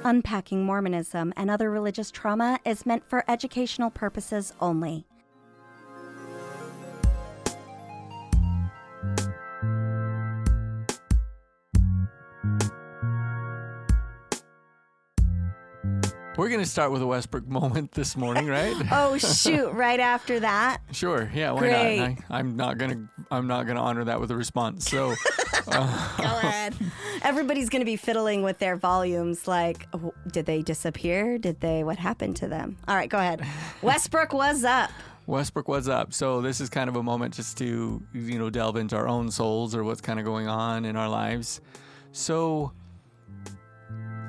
Unpacking Mormonism and Other Religious Trauma is meant for educational purposes only. We're going to start with a Westbrook moment this morning, right? Oh shoot! Right after that. Sure. Yeah. Why Great. not? I'm not gonna honor that with a response. So, Go ahead. Everybody's going to be fiddling with their volumes. Like, did they disappear? What happened to them? All right, go ahead. Westbrook, what's up? Westbrook, what's up? So this is kind of a moment just to delve into our own souls or what's kind of going on in our lives. So,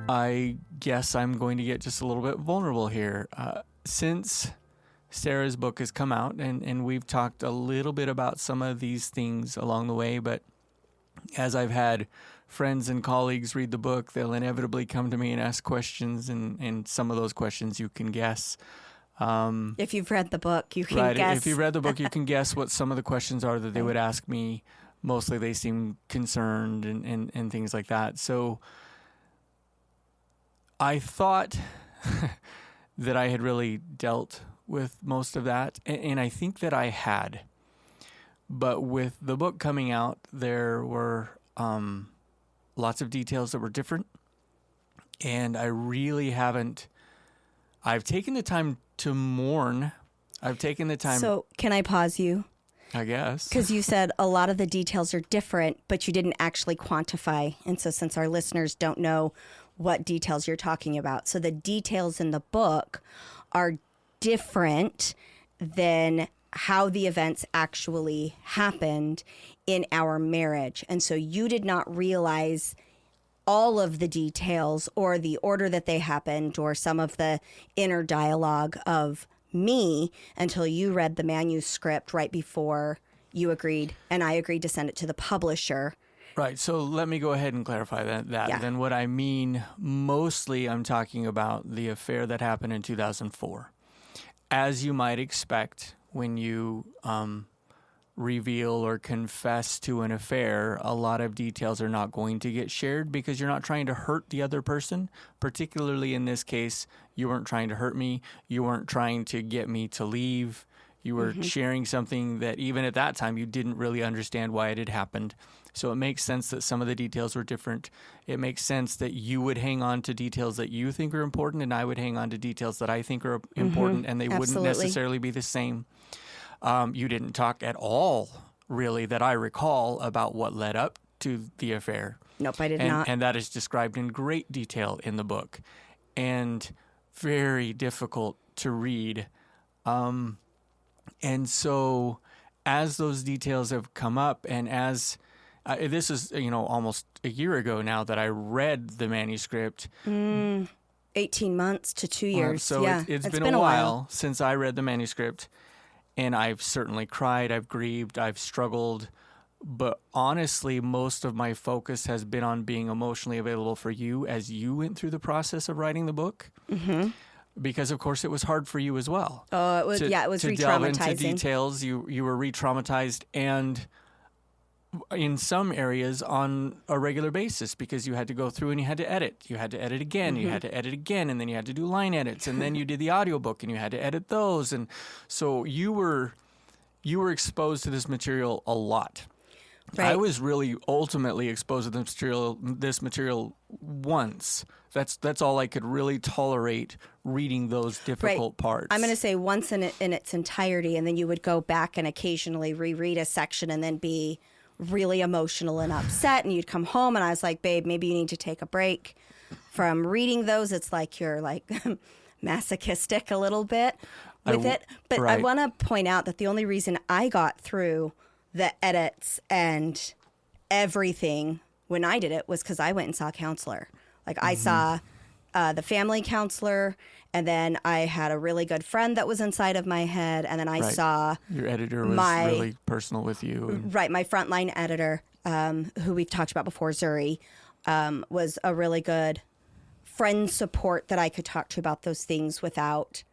I guess I'm going to get just a little bit vulnerable here. Since Sarah's book has come out, and we've talked a little bit about some of these things along the way, but as I've had friends and colleagues read the book, they'll inevitably come to me and ask questions, and some of those questions you can guess. If you've read the book, you can right, guess. If you've read the book, you can guess what some of the questions are that they would ask me. Mostly they seem concerned and things like that. So I thought that I had really dealt with most of that, and I think that I had. But with the book coming out, there were lots of details that were different, and I really haven't. I've taken the time to mourn. I've taken the time. So can I pause you? I guess. Because you said a lot of the details are different, but you didn't actually quantify. And so since our listeners don't know what details you're talking about, so the details in the book are different than how the events actually happened in our marriage. And so you did not realize all of the details or the order that they happened or some of the inner dialogue of me until you read the manuscript right before you agreed, and I agreed to send it to the publisher. Right. So let me go ahead and clarify that. Yeah. Then what I mean, mostly I'm talking about the affair that happened in 2004. As you might expect, when you reveal or confess to an affair, a lot of details are not going to get shared because you're not trying to hurt the other person. Particularly in this case, you weren't trying to hurt me. You weren't trying to get me to leave. You were sharing something that even at that time you didn't really understand why it had happened. So it makes sense that some of the details were different. It makes sense that you would hang on to details that you think are important, and I would hang on to details that I think are important, and they wouldn't necessarily be the same. You didn't talk at all, really, that I recall, about what led up to the affair. Nope, I did not. And that is described in great detail in the book, and very difficult to read. And so as those details have come up, and as this is, almost a year ago now that I read the manuscript. 18 months to 2 years. So yeah, it's been a while since I read the manuscript, and I've certainly cried, I've grieved, I've struggled. But honestly, most of my focus has been on being emotionally available for you as you went through the process of writing the book. Mm-hmm. Because, of course, it was hard for you as well. Oh, it was, it was re-traumatizing. To delve into details, you were re-traumatized, and in some areas on a regular basis, because you had to go through and you had to edit. You had to edit again, you had to edit again, and then you had to do line edits, and then you did the audiobook and you had to edit those. And so you were exposed to this material a lot. Right. I was really ultimately exposed to this material once. That's all I could really tolerate, reading those difficult parts. I'm going to say once in its entirety, and then you would go back and occasionally reread a section and then be really emotional and upset, and you'd come home and I was like, babe, maybe you need to take a break from reading those. It's like you're like masochistic a little bit with it. But right. I want to point out that the only reason I got through the edits and everything when I did it was because I went and saw a counselor. Like I saw the family counselor, and then I had a really good friend that was inside of my head, and then I saw your editor was really personal with you. Right, my frontline editor, who we've talked about before, Zuri, was a really good friend support that I could talk to about those things without,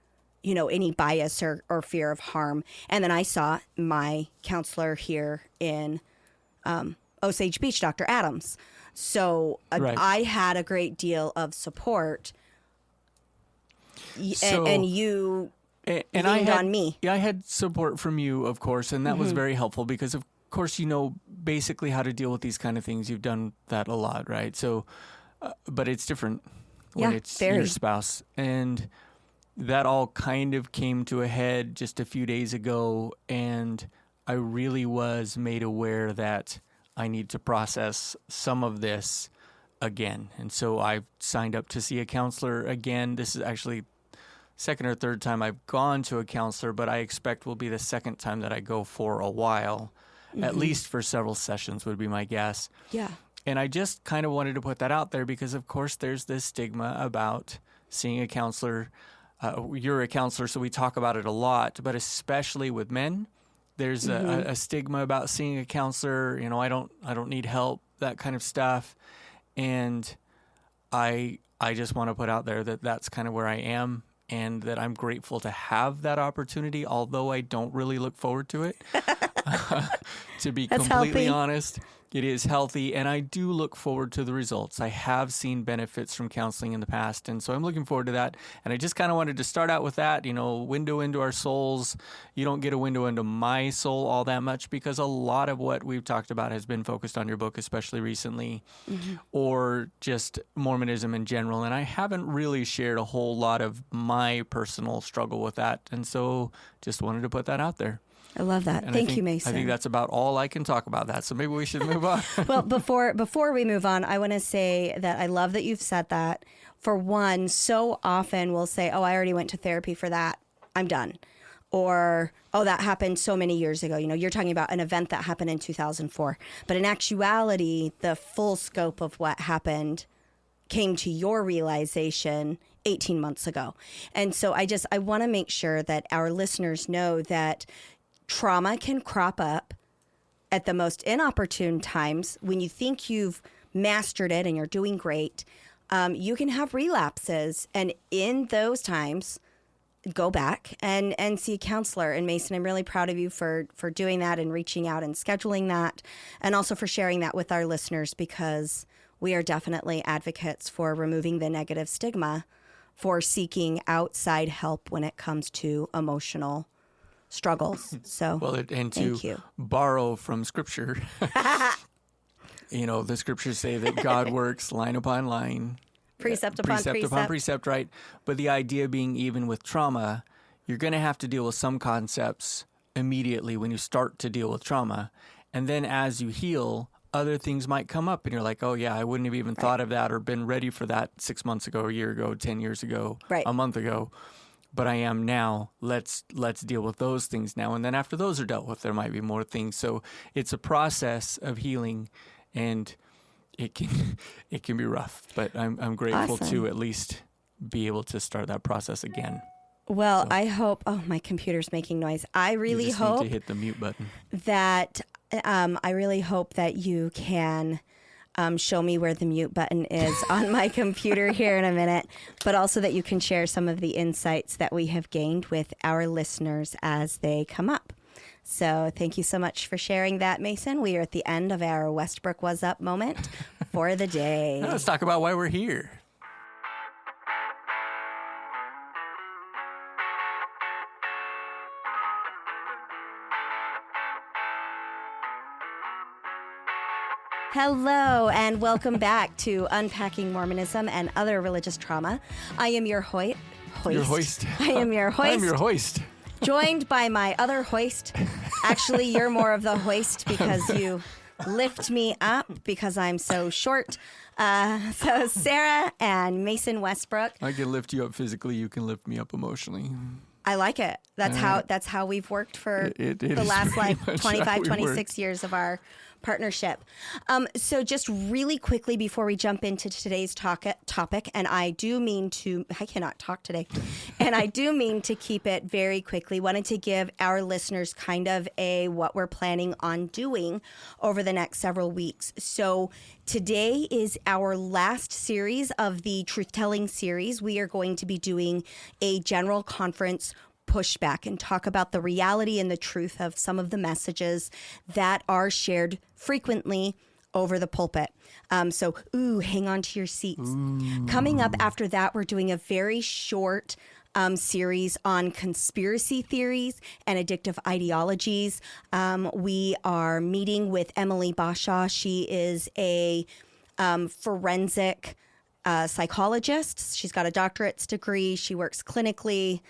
any bias or fear of harm. And then I saw my counselor here in Osage Beach, Dr. Adams. So Right. I had a great deal of support, So- and you And I leaned had, on me. Yeah, I had support from you, of course, and that was very helpful because, of course, you know basically how to deal with these kind of things. You've done that a lot, right? So, but it's different when Yeah, it's very. your spouse, and that all kind of came to a head just a few days ago, and I really was made aware that I need to process some of this again, and so I signed up to see a counselor again. This is actually second or third time I've gone to a counselor, but I expect will be the second time that I go for a while, at least for several sessions would be my guess. Yeah. And I just kind of wanted to put that out there because, of course, there's this stigma about seeing a counselor. You're a counselor, so we talk about it a lot, but especially with men, there's a stigma about seeing a counselor. You know, I don't need help, that kind of stuff. And I just want to put out there that that's kind of where I am, and that I'm grateful to have that opportunity, although I don't really look forward to it. To be That's completely healthy. honest, it is healthy, and I do look forward to the results. I have seen benefits from counseling in the past, and so I'm looking forward to that. And I just kind of wanted to start out with that, you know, window into our souls. You don't get a window into my soul all that much because a lot of what we've talked about has been focused on your book, especially recently, or just Mormonism in general. And I haven't really shared a whole lot of my personal struggle with that, and so just wanted to put that out there. I love that. And Thank you, Mason. I think that's about all I can talk about that. So maybe we should move on. Well, before we move on, I want to say that I love that you've said that. For one, so often we'll say, "Oh, I already went to therapy for that. I'm done." Or, "Oh, that happened so many years ago." You know, you're talking about an event that happened in 2004. But in actuality, the full scope of what happened came to your realization 18 months ago. And so I want to make sure that our listeners know that trauma can crop up at the most inopportune times when you think you've mastered it and you're doing great. You can have relapses, and in those times, go back and see a counselor. And Mason, I'm really proud of you for doing that and reaching out and scheduling that, and also for sharing that with our listeners, because we are definitely advocates for removing the negative stigma for seeking outside help when it comes to emotional struggles. So, Well, and thank to you. borrow from Scripture, you know, the Scriptures say that God works line upon line, Precept upon precept. precept, right? But the idea being, even with trauma, you're going to have to deal with some concepts immediately when you start to deal with trauma. And then as you heal, other things might come up and you're like, "Oh yeah, I wouldn't have even thought of that or been ready for that 6 months ago, a year ago, 10 years ago, Right. a month ago. But I am now. Let's deal with those things now." And then after those are dealt with, there might be more things. So it's a process of healing, and it can be rough. But I'm grateful Awesome. to at least be able to start that process again. Well, So- I hope. Oh, my computer's making noise. I You really just hope need to hit the mute button. that you can show me where the mute button is on my computer here in a minute, but also that you can share some of the insights that we have gained with our listeners as they come up. So thank you so much for sharing that, Mason. We are at the end of our Westbrook Was Up moment for the day. Now let's talk about why we're here. Hello, and welcome back to Unpacking Mormonism and Other Religious Trauma. I am your hoist. Your hoist. I am your hoist. I'm your hoist. Joined by my other hoist. Actually, you're more of the hoist because you lift me up because I'm so short. So Sarah and Mason Westbrook. I can lift you up physically. You can lift me up emotionally. I like it. That's how we've worked for It the is last very like much 25, how we 26 work. years of our partnership. So just really quickly before we jump into today's topic, and I cannot talk today, and I do mean to keep it very quickly, wanted to give our listeners kind of what we're planning on doing over the next several weeks. So today is our last series of the Truth Telling series. We are going to be doing a general conference pushback and talk about the reality and the truth of some of the messages that are shared frequently over the pulpit. So, hang on to your seats. Coming up after that, we're doing a very short series on conspiracy theories and addictive ideologies. We are meeting with Emily Bashaw. She is a forensic psychologist. She's got a doctorate's degree. She works clinically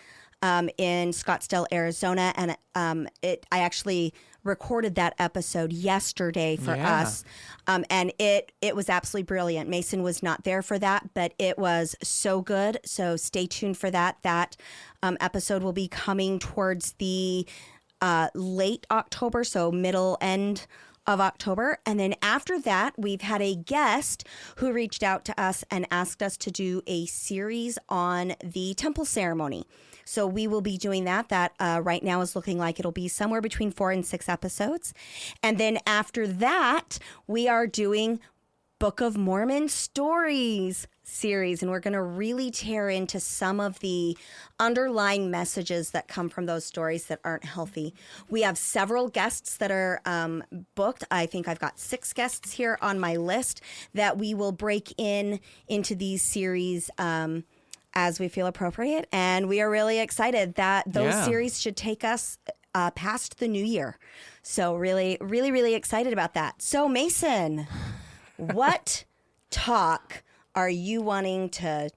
in Scottsdale, Arizona. And I actually recorded that episode yesterday for us. And it was absolutely brilliant. Mason was not there for that, but it was so good. So stay tuned for that. That episode will be coming towards the late October, so middle end of October. And then after that, we've had a guest who reached out to us and asked us to do a series on the temple ceremony. So we will be doing that. That right now is looking like it'll be somewhere between 4 and 6 episodes. And then after that, we are doing Book of Mormon stories series, and we're going to really tear into some of the underlying messages that come from those stories that aren't healthy. We have several guests that are booked. I think I've got 6 guests here on my list that we will break into these series as we feel appropriate, and we are really excited that those series should take us past the new year. So really, really, really excited about that. So Mason, what talk are you wanting to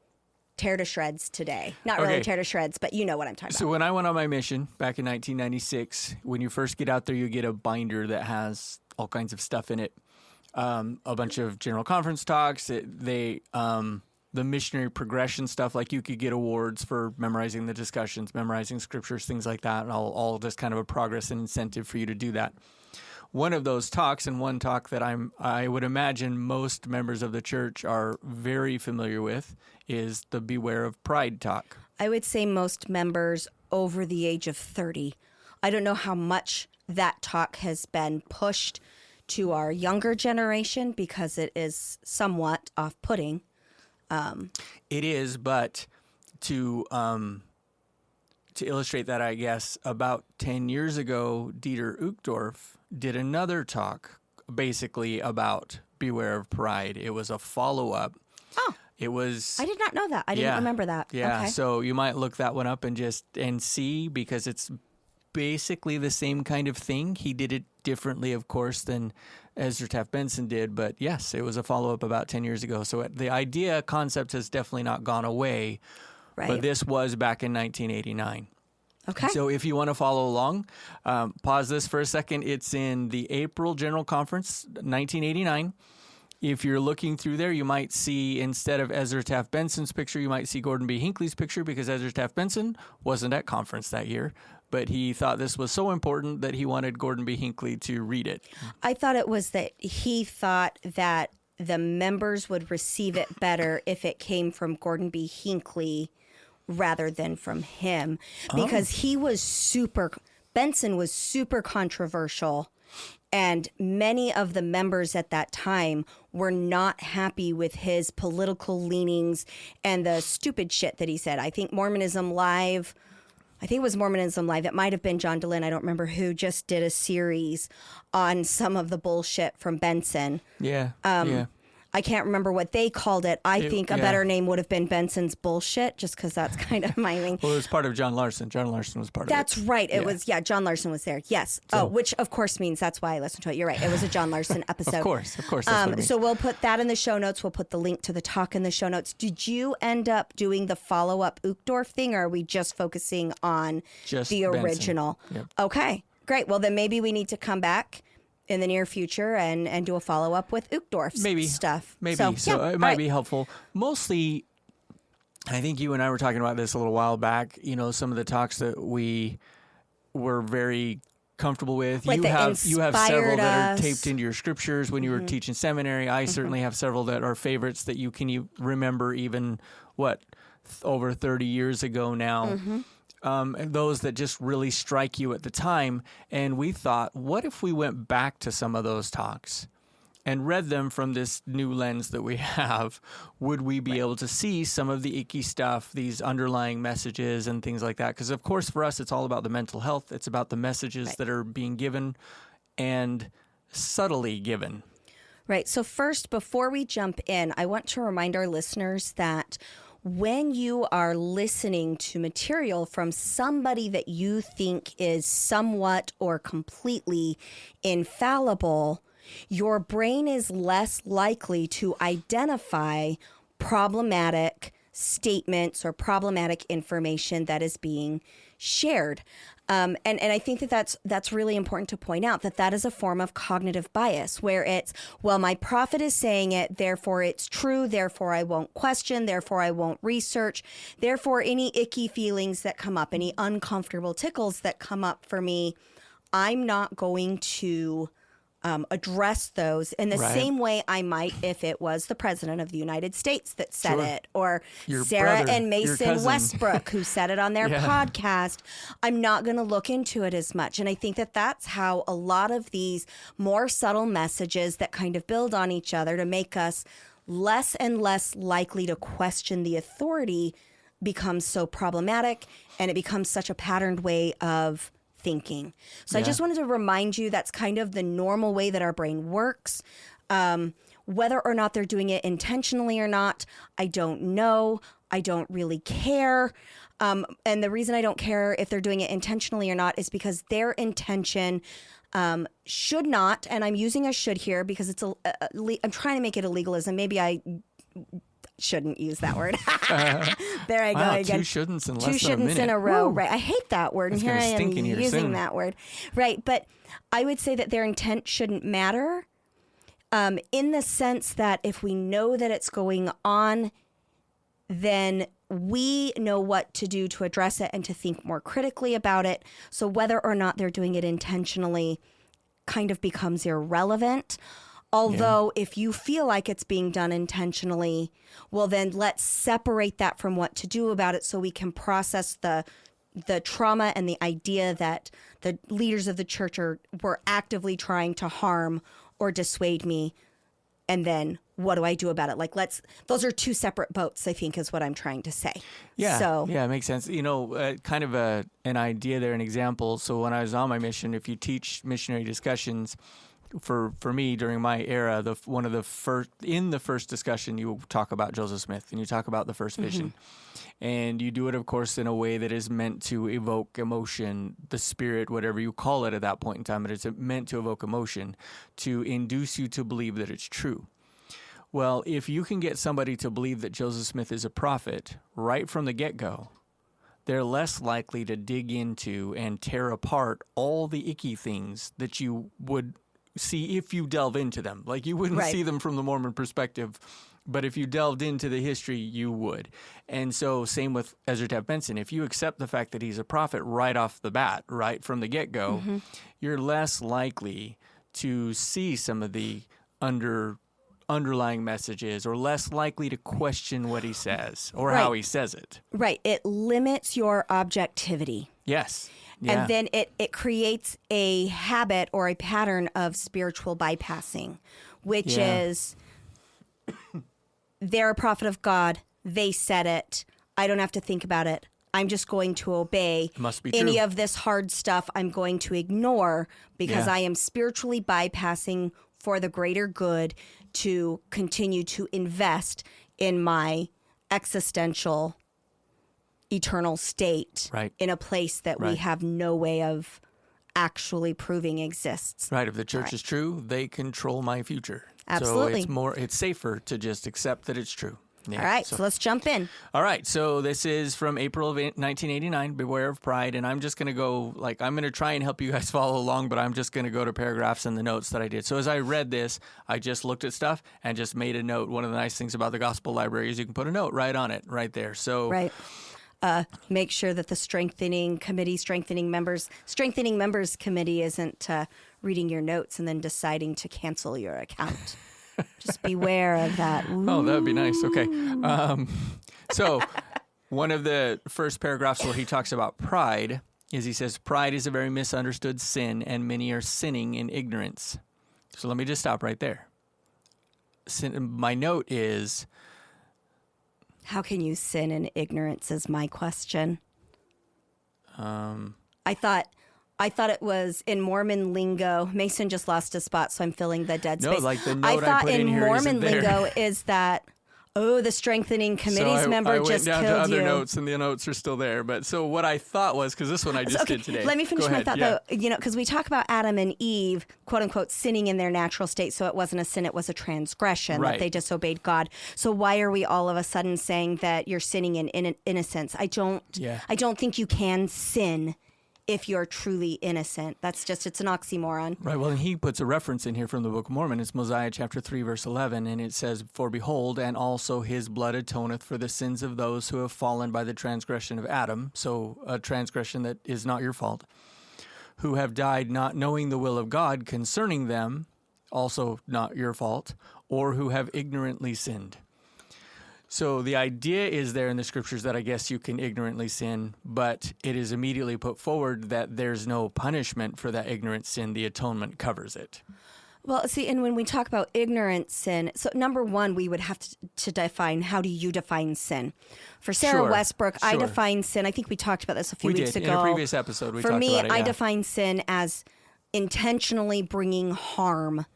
tear to shreds today? Not really tear to shreds, but you know what I'm talking about. So when I went on my mission back in 1996, when you first get out there, you get a binder that has all kinds of stuff in it. A bunch of general conference talks. The missionary progression stuff, like you could get awards for memorizing the discussions, memorizing scriptures, things like that, and all just kind of a progress and incentive for you to do that. One of those talks, and one talk that I would imagine most members of the church are very familiar with, is the Beware of Pride talk. I would say most members over the age of 30. I don't know how much that talk has been pushed to our younger generation because it is somewhat off-putting. It is, but to illustrate that, I guess, about 10 years ago, Dieter Uchtdorf did another talk basically about Beware of Pride. It was a follow-up. Oh. It was... I did not know that. I didn't remember that. Yeah, okay. So you might look that one up and see, because it's basically the same kind of thing. He did it differently, of course, than Ezra Taft Benson did, but yes, it was a follow-up about 10 years ago. So the concept has definitely not gone away, right. But this was back in 1989. Okay. So if you want to follow along, pause this for a second. It's in the April General Conference, 1989. If you're looking through there, you might see, instead of Ezra Taft Benson's picture, you might see Gordon B. Hinckley's picture, because Ezra Taft Benson wasn't at conference that year. But he thought this was so important that he wanted Gordon B. Hinckley to read it. I thought it was that he thought that the members would receive it better if it came from Gordon B. Hinckley rather than from him, because Benson was super controversial, and many of the members at that time were not happy with his political leanings and the stupid shit that he said. I think Mormonism Live, it might have been John DeLynn, I don't remember who, just did a series on some of the bullshit from Benson. Yeah, I can't remember what they called it. I think a better name would have been Benson's bullshit, just because that's kind of my thing. Well, it was part of John Larson. John Larson was part of it. That's right. It was, John Larson was there. Yes. So, which of course means that's why I listened to it. You're right. It was a John Larson episode. Of course. That's what it means. So we'll put that in the show notes. We'll put the link to the talk in the show notes. Did you end up doing the follow-up Uchtdorf thing, or are we just focusing on the original? Yep. Okay, great. Well, then maybe we need to come back in the near future and do a follow-up with Uchtdorf's stuff. Maybe. So it might be helpful. Mostly, I think you and I were talking about this a little while back, some of the talks that we were very comfortable with. Like you have several that us. are taped into your scriptures when you were teaching seminary. I certainly have several that are favorites that you can remember even, over 30 years ago now. And those that just really strike you at the time. And we thought, what if we went back to some of those talks and read them from this new lens that we have? Would we be able to see some of the icky stuff, these underlying messages and things like that? Because, of course, for us, it's all about the mental health. It's about the messages that are being given and subtly given. Right. So first, before we jump in, I want to remind our listeners that when you are listening to material from somebody that you think is somewhat or completely infallible, your brain is less likely to identify problematic statements or problematic information that is being shared. And I think that that's really important to point out, that is a form of cognitive bias, where it's, well, my prophet is saying it, therefore it's true, therefore I won't question, therefore I won't research, therefore any icky feelings that come up, any uncomfortable tickles that come up for me, I'm not going to address those in the same way I might if it was the president of the United States that said it, or Your Sarah brother, and your Mason cousin. Westbrook who said it on their podcast. I'm not going to look into it as much. And I think that that's how a lot of these more subtle messages that kind of build on each other to make us less and less likely to question the authority becomes so problematic, and it becomes such a patterned way of thinking. So I just wanted to remind you that's kind of the normal way that our brain works. Whether or not they're doing it intentionally or not, I don't know. I don't really care. And the reason I don't care if they're doing it intentionally or not is because their intention should not, and I'm using a should here because it's I'm trying to make it a legalism. Maybe I shouldn't use that word. There I go again. Two shouldn'ts in less Two than a minute. shouldn'ts in a row. Woo. Right. I hate that word. It's And here I gonna am stink in here using soon. that word. Right. But I would say that their intent shouldn't matter, in the sense that if we know that it's going on, then we know what to do to address it and to think more critically about it. So whether or not they're doing it intentionally kind of becomes irrelevant. Although if you feel like it's being done intentionally, well, then let's separate that from what to do about it so we can process the trauma and the idea that the leaders of the church were actively trying to harm or dissuade me. And then what do I do about it? Like, those are two separate boats, I think, is what I'm trying to say. Yeah. So, yeah, it makes sense. You know, kind of an idea there, an example. So when I was on my mission, if you teach missionary discussions, for me during my era, in the first discussion, you talk about Joseph Smith and you talk about the first vision, and you do it, of course, in a way that is meant to evoke emotion, the spirit, whatever you call it at that point in time. But it's meant to evoke emotion, to induce you to believe that it's true. Well, if you can get somebody to believe that Joseph Smith is a prophet right from the get-go, they're less likely to dig into and tear apart all the icky things that you would see if you delve into them. Like, you wouldn't see them from the Mormon perspective, but if you delved into the history, you would. And so same with Ezra Taft Benson. If you accept the fact that he's a prophet right off the bat, right from the get-go, you're less likely to see some of the underlying messages, or less likely to question what he says or how he says it. Right. It limits your objectivity. Yes. Yeah. And then it creates a habit or a pattern of spiritual bypassing, which is, they're a prophet of God. They said it. I don't have to think about it. I'm just going to obey. Must be Any true. of this hard stuff I'm going to ignore because I am spiritually bypassing for the greater good to continue to invest in my existential eternal state in a place that we have no way of actually proving exists. Right. If the church is true, they control my future. Absolutely. So it's safer to just accept that it's true. Yeah. All right. So let's jump in. All right. So this is from April of 1989, Beware of Pride. And I'm just going to go, I'm going to try and help you guys follow along, but I'm just going to go to paragraphs in the notes that I did. So as I read this, I just looked at stuff and just made a note. One of the nice things about the Gospel Library is you can put a note right on it, right there. So make sure that the strengthening members committee isn't reading your notes and then deciding to cancel your account. Just beware of that. Ooh. Oh, that would be nice. Okay. So one of the first paragraphs where he talks about pride is he says, pride is a very misunderstood sin and many are sinning in ignorance. So let me just stop right there. My note is, how can you sin in ignorance is my question. I thought I thought it was in Mormon lingo. Mason just lost a spot, so I'm filling the dead space. No, like the note I thought put in here Mormon isn't there. lingo is that, oh, the strengthening committee's member just killed you. I went down to other notes, and the notes are still there. But so what I thought was, because this one I just did today. Let me finish Go my ahead. thought, Yeah. though. You know, because we talk about Adam and Eve, quote unquote, sinning in their natural state. So it wasn't a sin; it was a transgression Right. that they disobeyed God. So why are we all of a sudden saying that you're sinning in innocence? I don't think you can sin if you're truly innocent. That's just, it's an oxymoron. Right. Well, and he puts a reference in here from the Book of Mormon. It's Mosiah chapter 3, verse 11, and it says, "For behold, and also his blood atoneth for the sins of those who have fallen by the transgression of Adam," so a transgression that is not your fault, "who have died not knowing the will of God concerning them," also not your fault, "or who have ignorantly sinned." So the idea is there in the scriptures that I guess you can ignorantly sin, but it is immediately put forward that there's no punishment for that ignorant sin. The atonement covers it. Well, see, and when we talk about ignorant sin, so number one, we would have to define, how do you define sin? For Sarah Sure, Westbrook, I sure. define sin, I think we talked about this a few weeks ago. In a previous episode, we For talked me, about it. I Yeah. define sin as intentionally bringing harm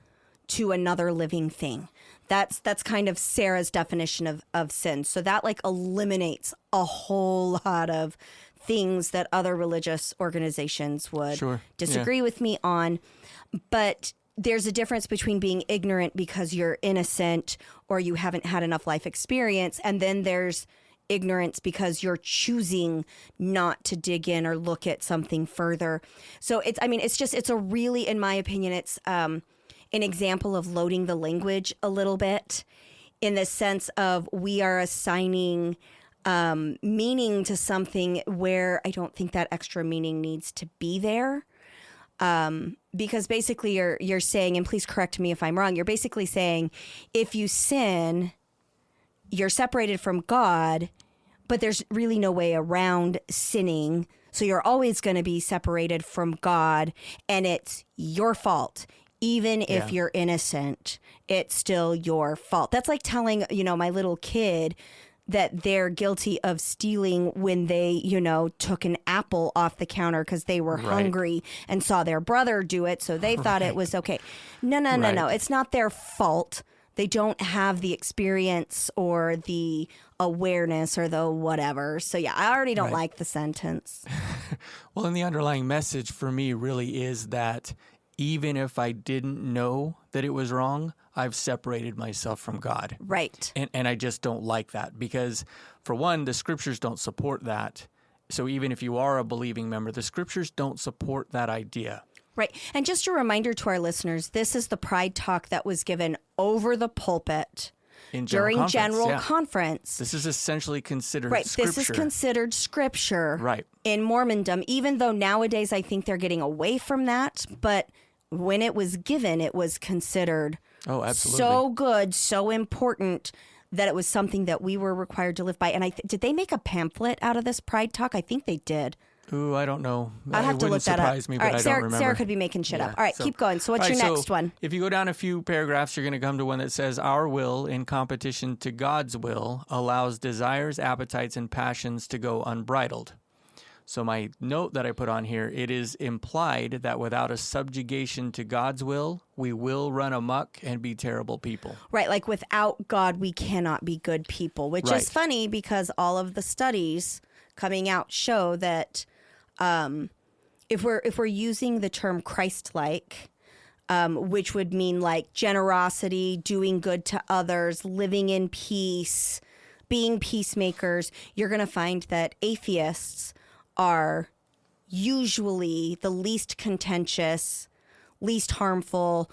to another living thing. That's kind of Sarah's definition of sin. So that like eliminates a whole lot of things that other religious organizations would Sure, disagree with me on. But there's a difference between being ignorant because you're innocent or you haven't had enough life experience, and then there's ignorance because you're choosing not to dig in or look at something further. So it's a really, in my opinion, it's an example of loading the language a little bit, in the sense of we are assigning meaning to something where I don't think that extra meaning needs to be there. Because basically you're saying, and please correct me if I'm wrong, you're basically saying if you sin, you're separated from God, but there's really no way around sinning. So you're always going to be separated from God, and it's your fault. Even if you're innocent, it's still your fault. That's like telling, my little kid that they're guilty of stealing when they, took an apple off the counter because they were hungry and saw their brother do it. So they thought it was okay. No. It's not their fault. They don't have the experience or the awareness or the whatever. So yeah, I already don't like the sentence. Well, and the underlying message for me really is that even if I didn't know that it was wrong, I've separated myself from God. Right. And I just don't like that because, for one, the scriptures don't support that. So even if you are a believing member, the scriptures don't support that idea. Right. And just a reminder to our listeners, this is the Pride Talk that was given over the pulpit during General Conference. This is essentially considered scripture. This is considered scripture in Mormondom, even though nowadays I think they're getting away from that. But when it was given, it was considered so good, so important that it was something that we were required to live by. And did they make a pamphlet out of this Pride Talk? I think they did. Ooh, I don't know. I'd have to look that up. It wouldn't surprise me, but I don't remember. Sarah could be making shit up. All right, keep going. So what's your next one? If you go down a few paragraphs, you're going to come to one that says, "Our will, in competition to God's will, allows desires, appetites, and passions to go unbridled." So my note that I put on here, it is implied that without a subjugation to God's will, we will run amok and be terrible people. Right, like without God, we cannot be good people, which is funny because all of the studies coming out show that if we're using the term Christ-like, which would mean like generosity, doing good to others, living in peace, being peacemakers, you're going to find that atheists are usually the least contentious, least harmful,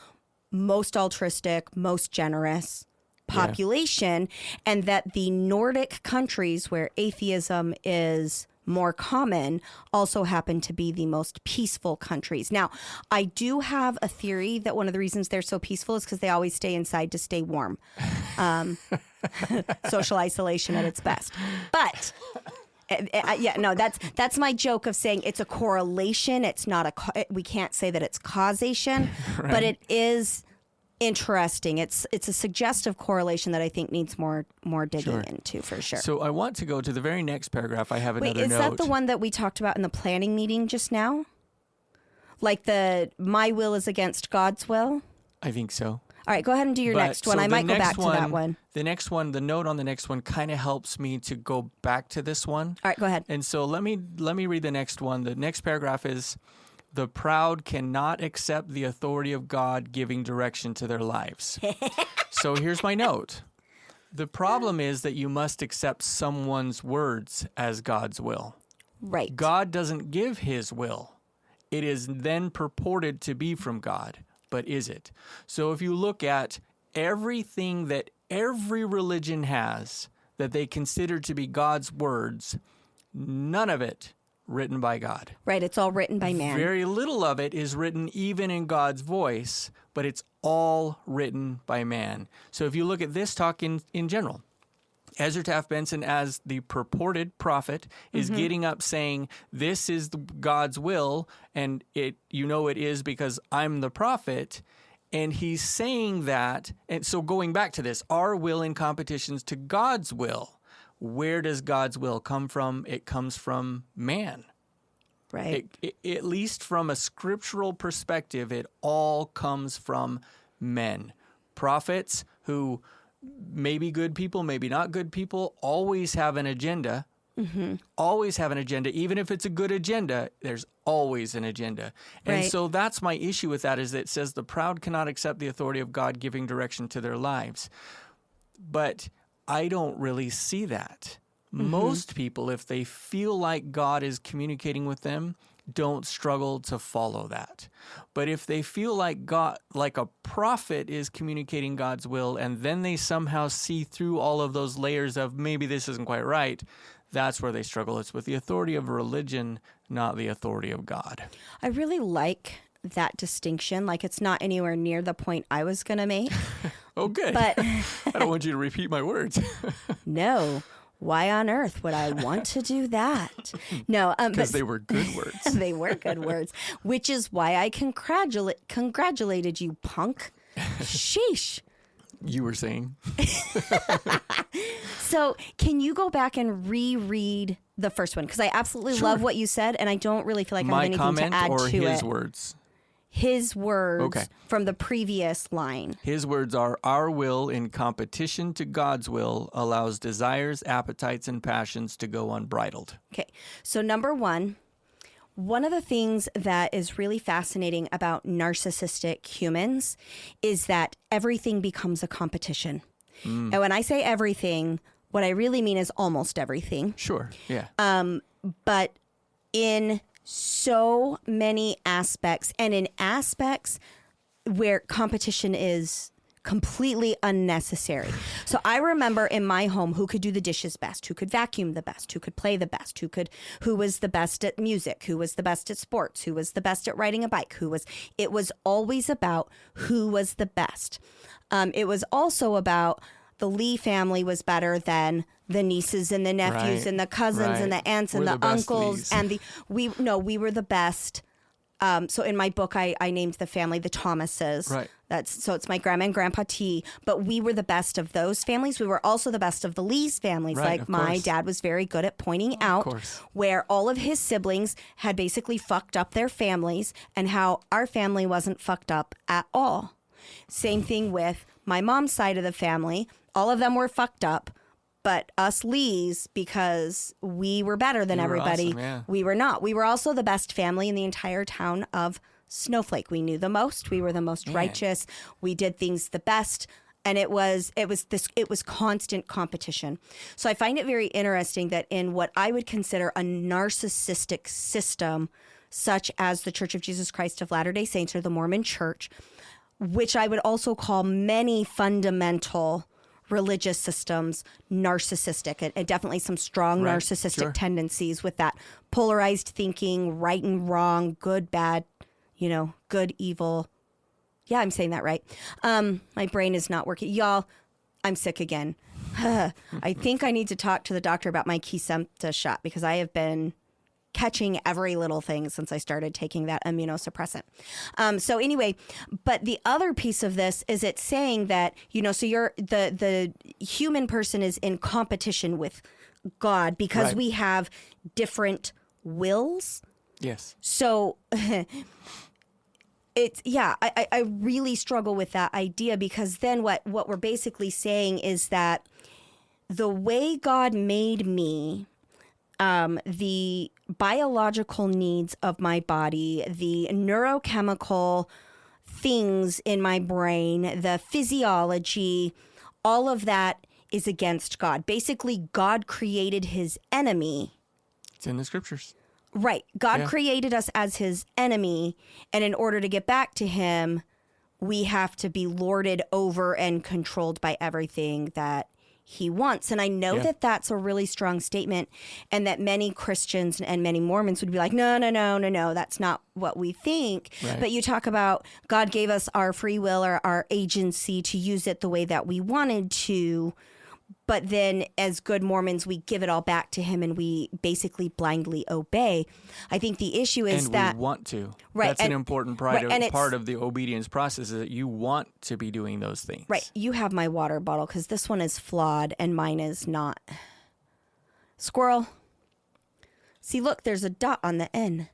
most altruistic, most generous population, and that the Nordic countries where atheism is more common also happen to be the most peaceful countries. Now, I do have a theory that one of the reasons they're so peaceful is because they always stay inside to stay warm. Social isolation at its best. But that's my joke of saying it's a correlation. It's not we can't say that it's causation, but it is interesting. It's a suggestive correlation that I think needs more digging into for sure. So I want to go to the very next paragraph. I have another note. Wait, is that the one that we talked about in the planning meeting just now? Like my will is against God's will? I think so. All right, go ahead and do your next one. I might go back to that one. The next one, the note on the next one kind of helps me to go back to this one. All right, go ahead. And so let me read the next one. The next paragraph is, the proud cannot accept the authority of God giving direction to their lives. So here's my note. The problem is that you must accept someone's words as God's will. Right. God doesn't give his will. It is then purported to be from God. But is it? So if you look at everything that every religion has that they consider to be God's words, none of it written by God. Right, it's all written by man. Very little of it is written even in God's voice, but it's all written by man. So if you look at this talk in general, Ezra Taft Benson, as the purported prophet, is getting up saying, this is God's will, and it is because I'm the prophet. And he's saying that, and so going back to this, our will in competitions to God's will. Where does God's will come from? It comes from man. Right. At least from a scriptural perspective, it all comes from men. Prophets who maybe good people, maybe not good people, always have an agenda. Always have an agenda. Even if it's a good agenda, there's always an agenda. And Right. so that's my issue with that, is that it says the proud cannot accept the authority of God giving direction to their lives. But I don't really see that. Most people, if they feel like God is communicating with them, don't struggle to follow that. But if they feel like God, like a prophet is communicating God's will, and then they somehow see through all of those layers of maybe this isn't quite right, that's where they struggle. It's with the authority of religion, not the authority of God. I really like that distinction. Like, it's not anywhere near the point I was going to make. Oh, good. But I don't want you to repeat my words. no. Why on earth would I want to do that? No, Because they were good words. They were good words, which is why I congratulated you, punk. Sheesh. You were saying? So can you go back and reread the first one? Because I absolutely love what you said, and I don't really feel like I have anything to add to it. My comment or his words? His words Okay. from the previous line. His words are, our will in competition to God's will allows desires, appetites, and passions to go unbridled. Okay, so number one of the things that is really fascinating about narcissistic humans is that everything becomes a competition. And when I say everything, what I really mean is almost everything. Sure, yeah. But in so many aspects, and in aspects where competition is completely unnecessary. So I remember in my home who could do the dishes best, who could vacuum the best, who could play the best, who was the best at music, who was the best at sports, who was the best at riding a bike, it was always about who was the best. It was also about the Lee family was better than the nieces and the nephews and the cousins and the aunts and the uncles and we were the best. So in my book, I named the family the Thomases. Right. So it's my grandma and grandpa T. But we were the best of those families. We were also the best of the Lee's families. Right, like my dad was very good at pointing out where all of his siblings had basically fucked up their families and how our family wasn't fucked up at all. Same thing with my mom's side of the family. All of them were fucked up. But us Lees, because we were better than everybody, awesome, yeah. We were not. We were also the best family in the entire town of Snowflake. We knew the most. We were the most righteous. We did things the best. And it was constant competition. So I find it very interesting that in what I would consider a narcissistic system, such as the Church of Jesus Christ of Latter-day Saints or the Mormon Church, which I would also call many fundamental religious systems narcissistic, and definitely some strong narcissistic tendencies with that polarized thinking, right and wrong, good, bad, good, evil. Yeah, I'm saying that right. My brain is not working. Y'all, I'm sick again. I think I need to talk to the doctor about my Kesimpta shot because I have been catching every little thing since I started taking that immunosuppressant. So anyway, but the other piece of this is it's saying that, so you're the human person is in competition with God because we have different wills. Yes. So I really struggle with that idea, because then what we're basically saying is that the way God made me, the biological needs of my body, the neurochemical things in my brain, the physiology, all of that is against God. Basically, God created his enemy. It's in the scriptures. Right. God created us as his enemy, and in order to get back to him, we have to be lorded over and controlled by everything that he wants. And I know that that's a really strong statement, and that many Christians and many Mormons would be like, no, that's not what we think. Right. But you talk about God gave us our free will or our agency to use it the way that we wanted to. But then as good Mormons, we give it all back to him and we basically blindly obey. I think the issue is that we want to. Right. That's an important part and of the obedience process, is that you want to be doing those things. Right. You have my water bottle because this one is flawed and mine is not. Squirrel. See, look, there's a dot on the N.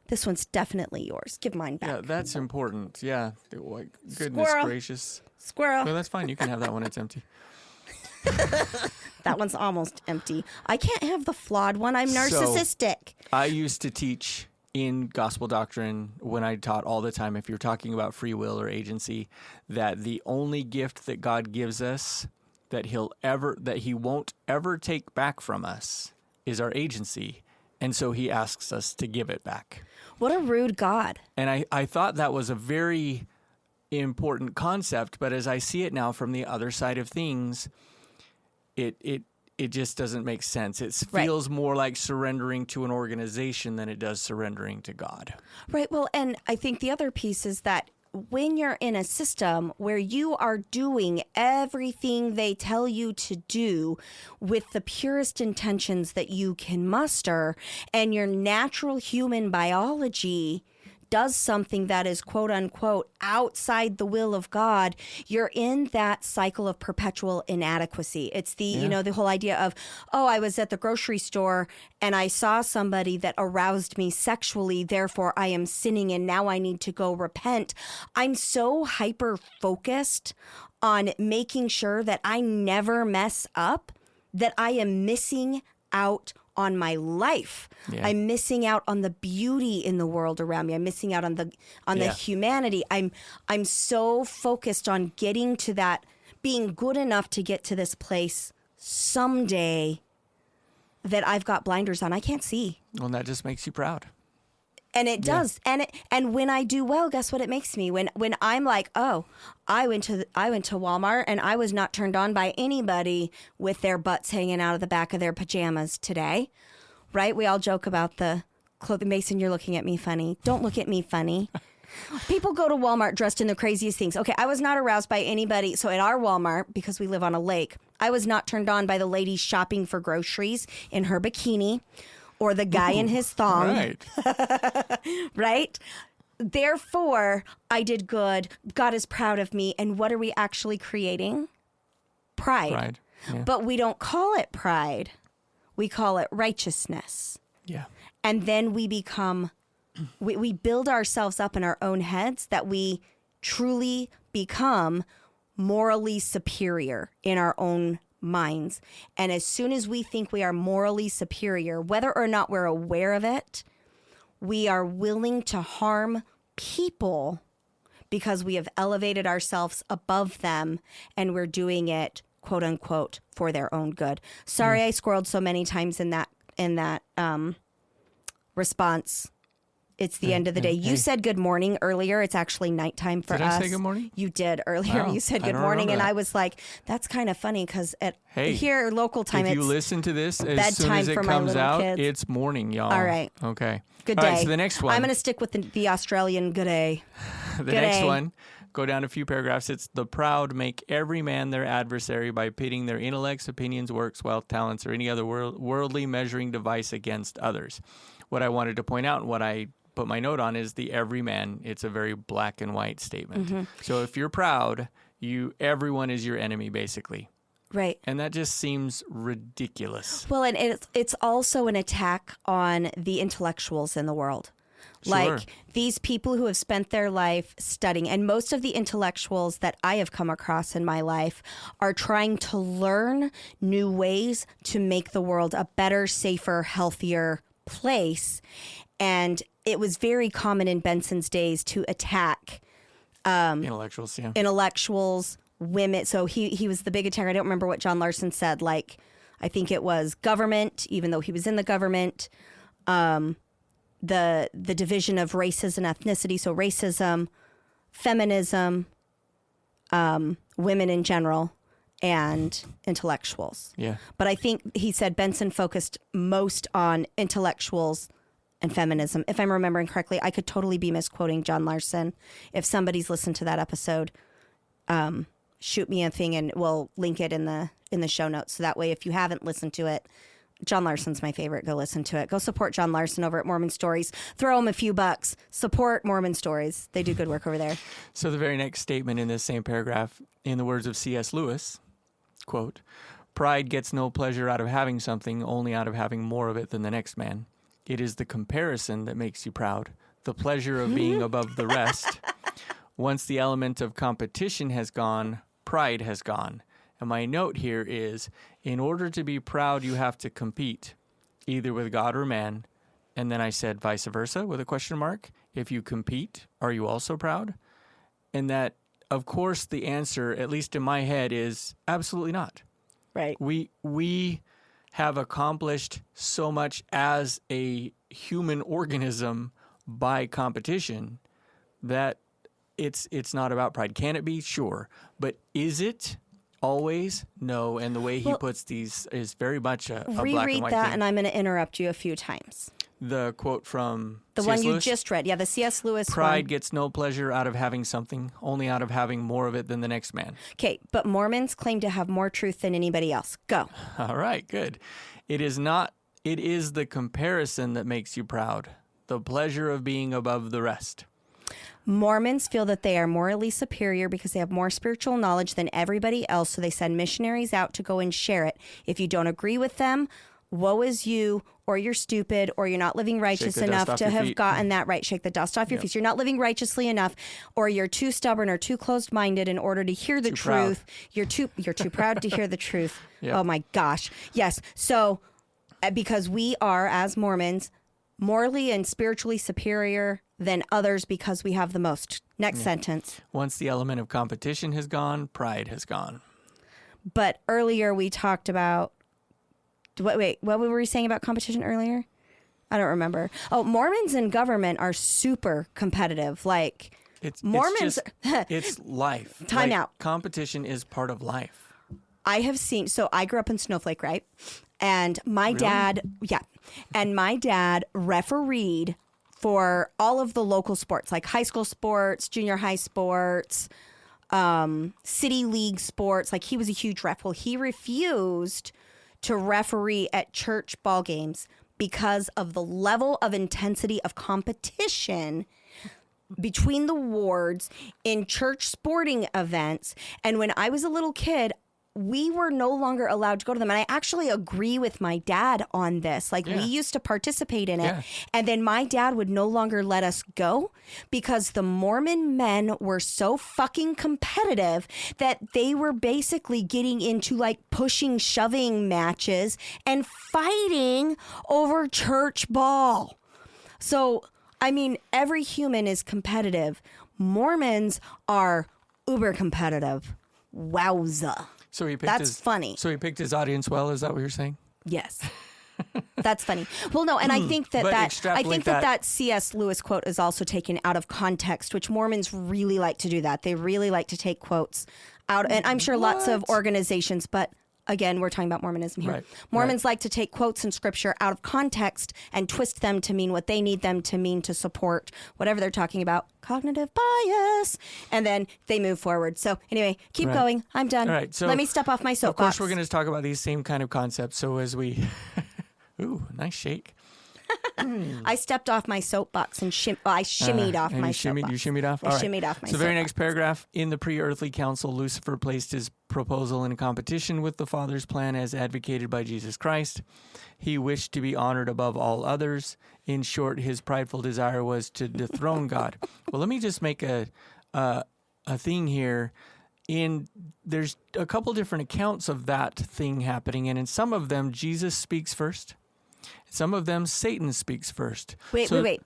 This one's definitely yours. Give mine back. Yeah, that's important. Yeah. Goodness Squirrel. gracious. Squirrel. No, that's fine. You can have that one. It's empty. That one's almost empty. I can't have the flawed one. I'm narcissistic. I used to teach in gospel doctrine when I taught all the time, if you're talking about free will or agency, that the only gift that God gives us that he won't ever take back from us is our agency. And so he asks us to give it back. What a rude God. And I thought that was a very important concept, but as I see it now from the other side of things, it just doesn't make sense. It feels more like surrendering to an organization than it does surrendering to God. Right. Well, and I think the other piece is that when you're in a system where you are doing everything they tell you to do with the purest intentions that you can muster, and your natural human biology does something that is quote unquote outside the will of God, you're in that cycle of perpetual inadequacy. It's the, the whole idea of, oh, I was at the grocery store and I saw somebody that aroused me sexually, therefore I am sinning and now I need to go repent. I'm so hyper focused on making sure that I never mess up that I am missing out on my life. Yeah. I'm missing out on the beauty in the world around me. I'm missing out on the humanity. I'm so focused on getting to that, being good enough to get to this place someday, that I've got blinders on. I can't see. Well, that just makes you proud. And it does. And when I do well, guess what it makes me? When I'm like, oh, I went to Walmart and I was not turned on by anybody with their butts hanging out of the back of their pajamas today. Right? We all joke about the clothing. Mason, you're looking at me funny. Don't look at me funny. People go to Walmart dressed in the craziest things. Okay, I was not aroused by anybody. So at our Walmart, because we live on a lake, I was not turned on by the lady shopping for groceries in her bikini, or the guy in his thong. Right. Right? Therefore, I did good. God is proud of me. And what are we actually creating? Pride. Yeah. But we don't call it pride. We call it righteousness. Yeah. And then we become, we build ourselves up in our own heads that we truly become morally superior in our own minds. And as soon as we think we are morally superior, whether or not we're aware of it, we are willing to harm people because we have elevated ourselves above them and we're doing it, quote unquote, for their own good. Sorry, I squirreled so many times in that response. It's the end of the day. You said good morning earlier. It's actually nighttime for us. Did I say good morning? You did earlier. You said good morning, and I was like, that's kind of funny because here local time, if you listen to this as soon as it comes out, it's morning, y'all. All right. Okay. Good day. All right, so the next one. I'm going to stick with the Australian good day. The next one, go down a few paragraphs. It's the proud make every man their adversary by pitting their intellects, opinions, works, wealth, talents, or any other worldly measuring device against others. What I wanted to point out and what I put my note on is the everyman. It's a very black and white statement. Mm-hmm. So if you're proud, everyone is your enemy, basically. Right. And that just seems ridiculous. Well, and it's also an attack on the intellectuals in the world. Sure. Like these people who have spent their life studying, and most of the intellectuals that I have come across in my life are trying to learn new ways to make the world a better, safer, healthier place. And it was very common in Benson's days to attack Intellectuals, yeah. intellectuals, women. So he was the big attacker. I don't remember what John Larson said. Like, I think it was government, even though he was in the government. The division of races and ethnicity. So racism, feminism, women in general, and intellectuals. Yeah. But I think he said Benson focused most on intellectuals and feminism. If I'm remembering correctly, I could totally be misquoting John Larson. If somebody's listened to that episode, shoot me a thing and we'll link it in the show notes. So that way, if you haven't listened to it, John Larson's my favorite. Go listen to it. Go support John Larson over at Mormon Stories. Throw him a few bucks. Support Mormon Stories. They do good work over there. So the very next statement in this same paragraph, in the words of C.S. Lewis, quote, "Pride gets no pleasure out of having something, only out of having more of it than the next man. It is the comparison that makes you proud, the pleasure of being above the rest. Once the element of competition has gone, pride has gone. And my note here is, in order to be proud, you have to compete, either with God or man." And then I said vice versa with a question mark. If you compete, are you also proud? And that, of course, the answer, at least in my head, is absolutely not. Right. We have accomplished so much as a human organism by competition that it's not about pride. Can it be? Sure. But is it? Always? No. And the way he puts these is very much a black and reread white that, thing. and I'm going to interrupt you a few times. The quote from The C.S. one you Lewis, just read. Yeah, the C.S. Lewis "Pride one. gets no pleasure out of having something, only out of having more of it than the next man." Okay, but Mormons claim to have more truth than anybody else. Go. All right, good. It is not. It is the comparison that makes you proud, the pleasure of being above the rest. Mormons feel that they are morally superior because they have more spiritual knowledge than everybody else, so they send missionaries out to go and share it. If you don't agree with them, woe is you, or you're stupid, or you're not living righteous enough to have gotten that right. Shake the dust off your feet. You're not living righteously enough, or you're too stubborn or too closed-minded in order to hear the truth. You're too proud to hear the truth. Yep. Oh my gosh. Yes. So because we are, as Mormons, morally and spiritually superior than others because we have the most. Next sentence. Once the element of competition has gone, pride has gone. But earlier we talked about, what were we saying about competition earlier? I don't remember. Oh, Mormons in government are super competitive. Like, Mormons. It's life. Time out. Competition is part of life. I have seen, so I grew up in Snowflake, right? And my dad refereed for all of the local sports, like high school sports, junior high sports, city league sports. Like, he was a huge ref. Well, he refused to referee at church ball games because of the level of intensity of competition between the wards in church sporting events. And when I was a little kid, we were no longer allowed to go to them. And I actually agree with my dad on this. Like, we used to participate in it. Yeah. And then my dad would no longer let us go because the Mormon men were so fucking competitive that they were basically getting into like pushing, shoving matches and fighting over church ball. So, I mean, every human is competitive. Mormons are uber competitive. Wowza. So he picked That's funny. So he picked his audience well. Is that what you're saying? Yes. That's funny. Well, no, and I think that C.S. Lewis quote is also taken out of context, which Mormons really like to do that. They really like to take quotes out, and I'm sure lots of organizations, but again, we're talking about Mormonism here. Right. Mormons like to take quotes in scripture out of context and twist them to mean what they need them to mean to support whatever they're talking about, cognitive bias, and then they move forward. So anyway, keep going. I'm done. All right, so let me step off my soapbox. Of course, we're going to talk about these same kind of concepts. So as we, ooh, nice shake. I stepped off my soapbox and I shimmied off and my you soapbox. shimmied off? I All right. shimmied off my So very soapbox. next paragraph. In the pre-earthly council, Lucifer placed his proposal in competition with the Father's plan as advocated by Jesus Christ. He wished to be honored above all others. In short, his prideful desire was to dethrone God. Well, let me just make a thing here. There's a couple different accounts of that thing happening, and in some of them, Jesus speaks first. Some of them, Satan speaks first. Wait.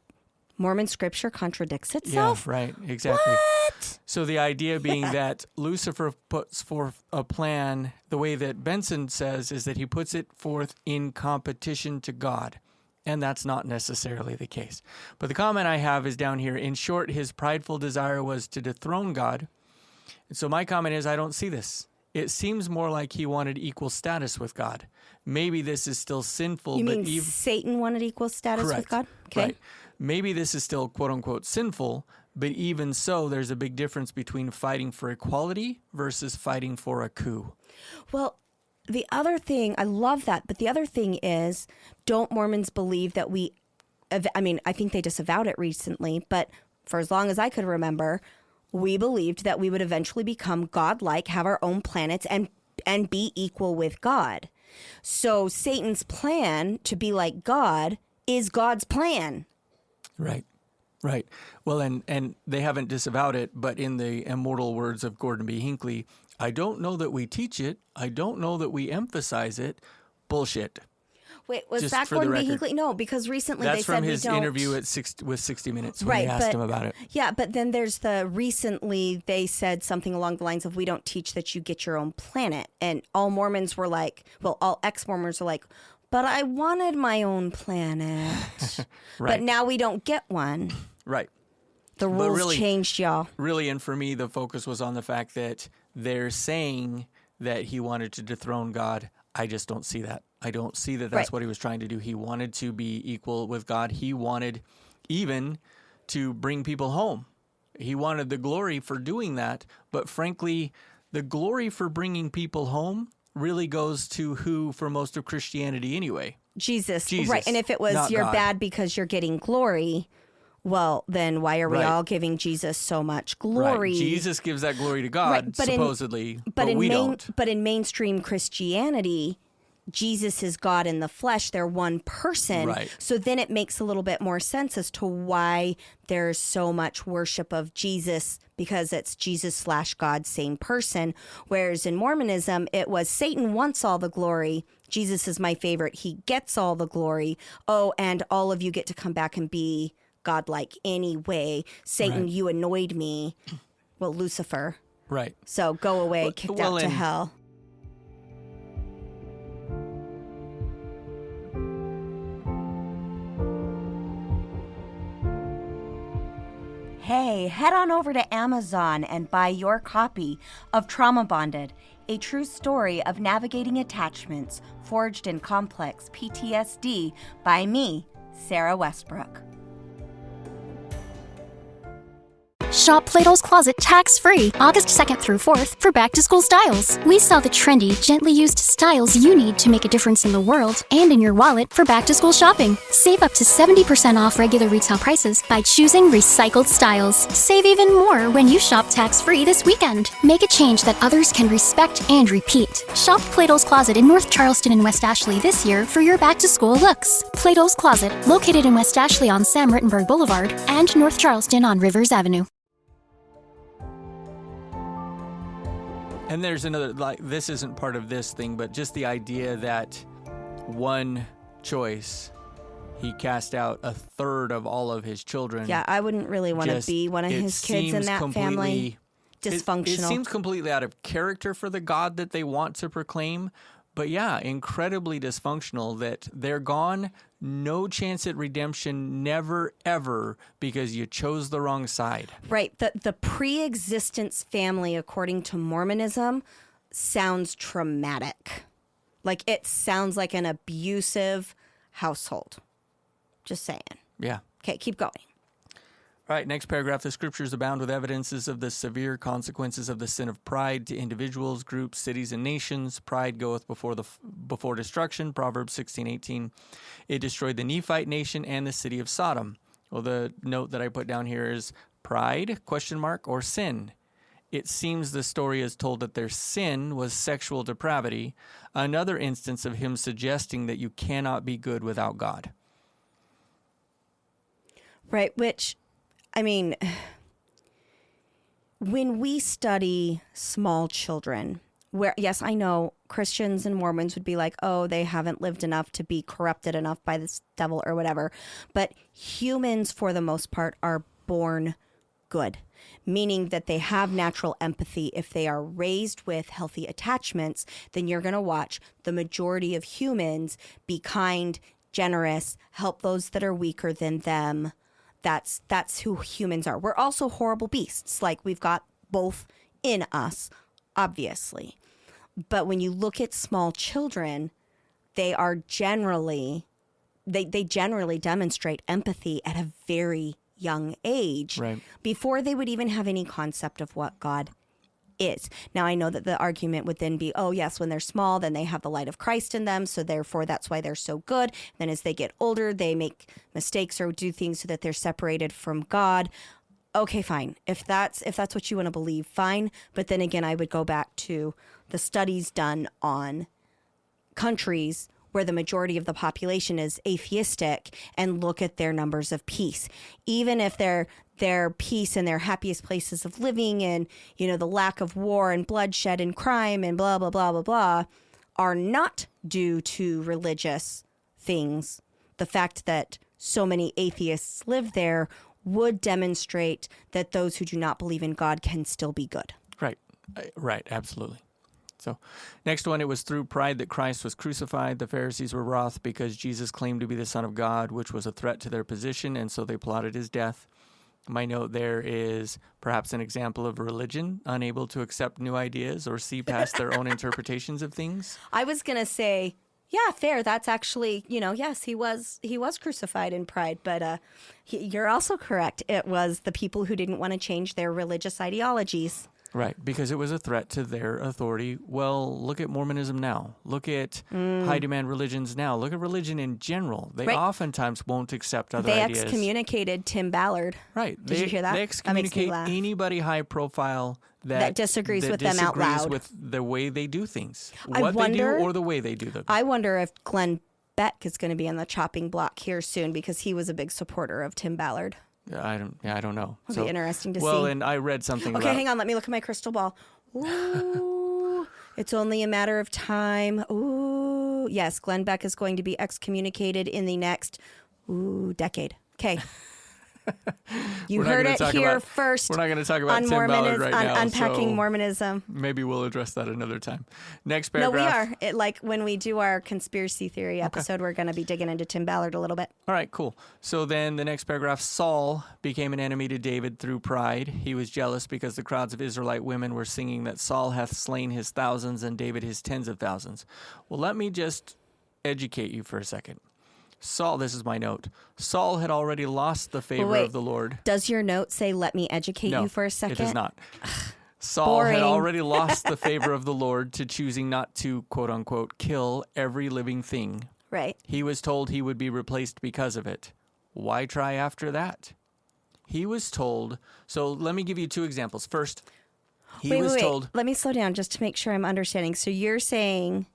Mormon scripture contradicts itself? Yeah, right, exactly. What? So the idea being that Lucifer puts forth a plan, the way that Benson says, is that he puts it forth in competition to God. And that's not necessarily the case. But the comment I have is down here. In short, his prideful desire was to dethrone God. And so my comment is, I don't see this. It seems more like he wanted equal status with God. Maybe this is still sinful. You but mean Satan wanted equal status correct. with God? Okay. Right. Maybe this is still quote unquote sinful, but even so, there's a big difference between fighting for equality versus fighting for a coup. Well, the other thing, I love that, but the other thing is, don't Mormons believe that I think they disavowed it recently, but for as long as I could remember, we believed that we would eventually become godlike, have our own planets, and be equal with God. So Satan's plan to be like God is God's plan. Right. Right. Well, and they haven't disavowed it, but in the immortal words of Gordon B. Hinckley, I don't know that we teach it. I don't know that we emphasize it. Bullshit. Wait, was Just that for the Gordon B. record. Hinckley? No, because recently That's they said from we his don't. interview with 60 Minutes when they asked him about it. Yeah, but then there's recently they said something along the lines of, we don't teach that you get your own planet. And all Mormons were like, well, all ex-Mormons were like, but I wanted my own planet. Right. But now we don't get one. Right. The But rules really- changed, y'all. Really, and for me, the focus was on the fact that they're saying that he wanted to dethrone God. I just don't see that. I don't see that that's Right. what he was trying to do. He wanted to be equal with God. He wanted even to bring people home. He wanted the glory for doing that. But frankly, the glory for bringing people home really goes to who for most of Christianity anyway. Jesus. Jesus, Right. And if it was not you're God. bad because you're getting glory, well, then why are we Right. all giving Jesus so much glory? Right. Jesus gives that glory to God, Right, but supposedly, but we don't. But in mainstream Christianity, Jesus is God in the flesh. They're one person. Right. So then it makes a little bit more sense as to why there's so much worship of Jesus, because it's Jesus/God, same person. Whereas in Mormonism, it was Satan wants all the glory. Jesus is my favorite. He gets all the glory. Oh, and all of you get to come back and be godlike anyway. Satan, Right. you annoyed me. Well, Lucifer. Right. So go away, kicked out to and- hell. Hey, head on over to Amazon and buy your copy of Trauma Bonded, a true story of navigating attachments forged in complex PTSD by me, Sarah Westbrook. Shop Plato's Closet tax-free August 2nd through 4th for back-to-school styles. We sell the trendy, gently used styles you need to make a difference in the world and in your wallet for back-to-school shopping. Save up to 70% off regular retail prices by choosing recycled styles. Save even more when you shop tax-free this weekend. Make a change that others can respect and repeat. Shop Plato's Closet in North Charleston and West Ashley this year for your back-to-school looks. Plato's Closet, located in West Ashley on Sam Rittenberg Boulevard and North Charleston on Rivers Avenue. And there's another, like, this isn't part of this thing, but just the idea that one choice, he cast out a third of all of his children. Yeah, I wouldn't really want to Just- be one of it his kids in seems that family. It Dysfunctional. seems completely out of character for the God that they want to proclaim. But yeah, incredibly dysfunctional that they're gone. No chance at redemption, never, ever, because you chose the wrong side. Right. The pre-existence family, according to Mormonism, sounds traumatic. Like, it sounds like an abusive household. Just saying. Yeah. Okay, keep going. All right, next paragraph. The scriptures abound with evidences of the severe consequences of the sin of pride to individuals, groups, cities, and nations. Pride goeth before destruction. Proverbs 16:18. It destroyed the Nephite nation and the city of Sodom. Well, the note that I put down here is pride, ? Or sin. It seems the story is told that their sin was sexual depravity, another instance of him suggesting that you cannot be good without God. Right, which, I mean, when we study small children, where, yes, I know Christians and Mormons would be like, oh, they haven't lived enough to be corrupted enough by this devil or whatever. But humans, for the most part, are born good, meaning that they have natural empathy. If they are raised with healthy attachments, then you're going to watch the majority of humans be kind, generous, help those that are weaker than them. That's who humans are. We're also horrible beasts. Like, we've got both in us, obviously. But when you look at small children, they are generally, they generally demonstrate empathy at a very young age, right, before they would even have any concept of what God is. Now, I know that the argument would then be, oh, yes, when they're small, then they have the light of Christ in them, so therefore that's why they're so good. Then as they get older, they make mistakes or do things so that they're separated from God. Okay, fine. If that's what you want to believe, fine. But then again, I would go back to the studies done on countries where the majority of the population is atheistic and look at their numbers of peace. Even if their peace and their happiest places of living and, you know, the lack of war and bloodshed and crime and blah, blah, blah, blah, blah, are not due to religious things. The fact that so many atheists live there would demonstrate that those who do not believe in God can still be good. Right, absolutely. So, next one, it was through pride that Christ was crucified. The Pharisees were wroth because Jesus claimed to be the Son of God, which was a threat to their position, and so they plotted his death. My note there is perhaps an example of religion, unable to accept new ideas or see past their own interpretations of things. I was going to say, yeah, fair. That's actually, yes, he was crucified in pride, but you're also correct. It was the people who didn't want to change their religious ideologies. Right, because it was a threat to their authority. Well, look at Mormonism now. Look at high-demand religions now. Look at religion in general. They oftentimes won't accept other ideas. They excommunicated Tim Ballard. Right. Did you hear that? They excommunicate anybody high-profile that disagrees with them out loud. With the way they do things. They do or the way they do them. I wonder if Glenn Beck is going to be on the chopping block here soon because he was a big supporter of Tim Ballard. I don't know. It'll be interesting to see. Well, and I read something about... Okay, hang on. Let me look at my crystal ball. Ooh, it's only a matter of time. Ooh, yes, Glenn Beck is going to be excommunicated in the next decade. Okay. You heard it here first. We're not going to talk about Tim Ballard right now. Unpacking Mormonism. Maybe we'll address that another time. Next paragraph. No, we are. When we do our conspiracy theory episode, we're going to be digging into Tim Ballard a little bit. All right, cool. So then the next paragraph, Saul became an enemy to David through pride. He was jealous because the crowds of Israelite women were singing that Saul hath slain his thousands and David his tens of thousands. Well, let me just educate you for a second. Saul, this is my note. Saul had already lost the favor of the Lord. Does your note say, let me educate you for a second? It does not. Saul had already lost the favor of the Lord to choosing not to, quote unquote, kill every living thing. Right. He was told he would be replaced because of it. Why try after that? He was told, so let me give you two examples. First, he was told. Let me slow down just to make sure I'm understanding. So you're saying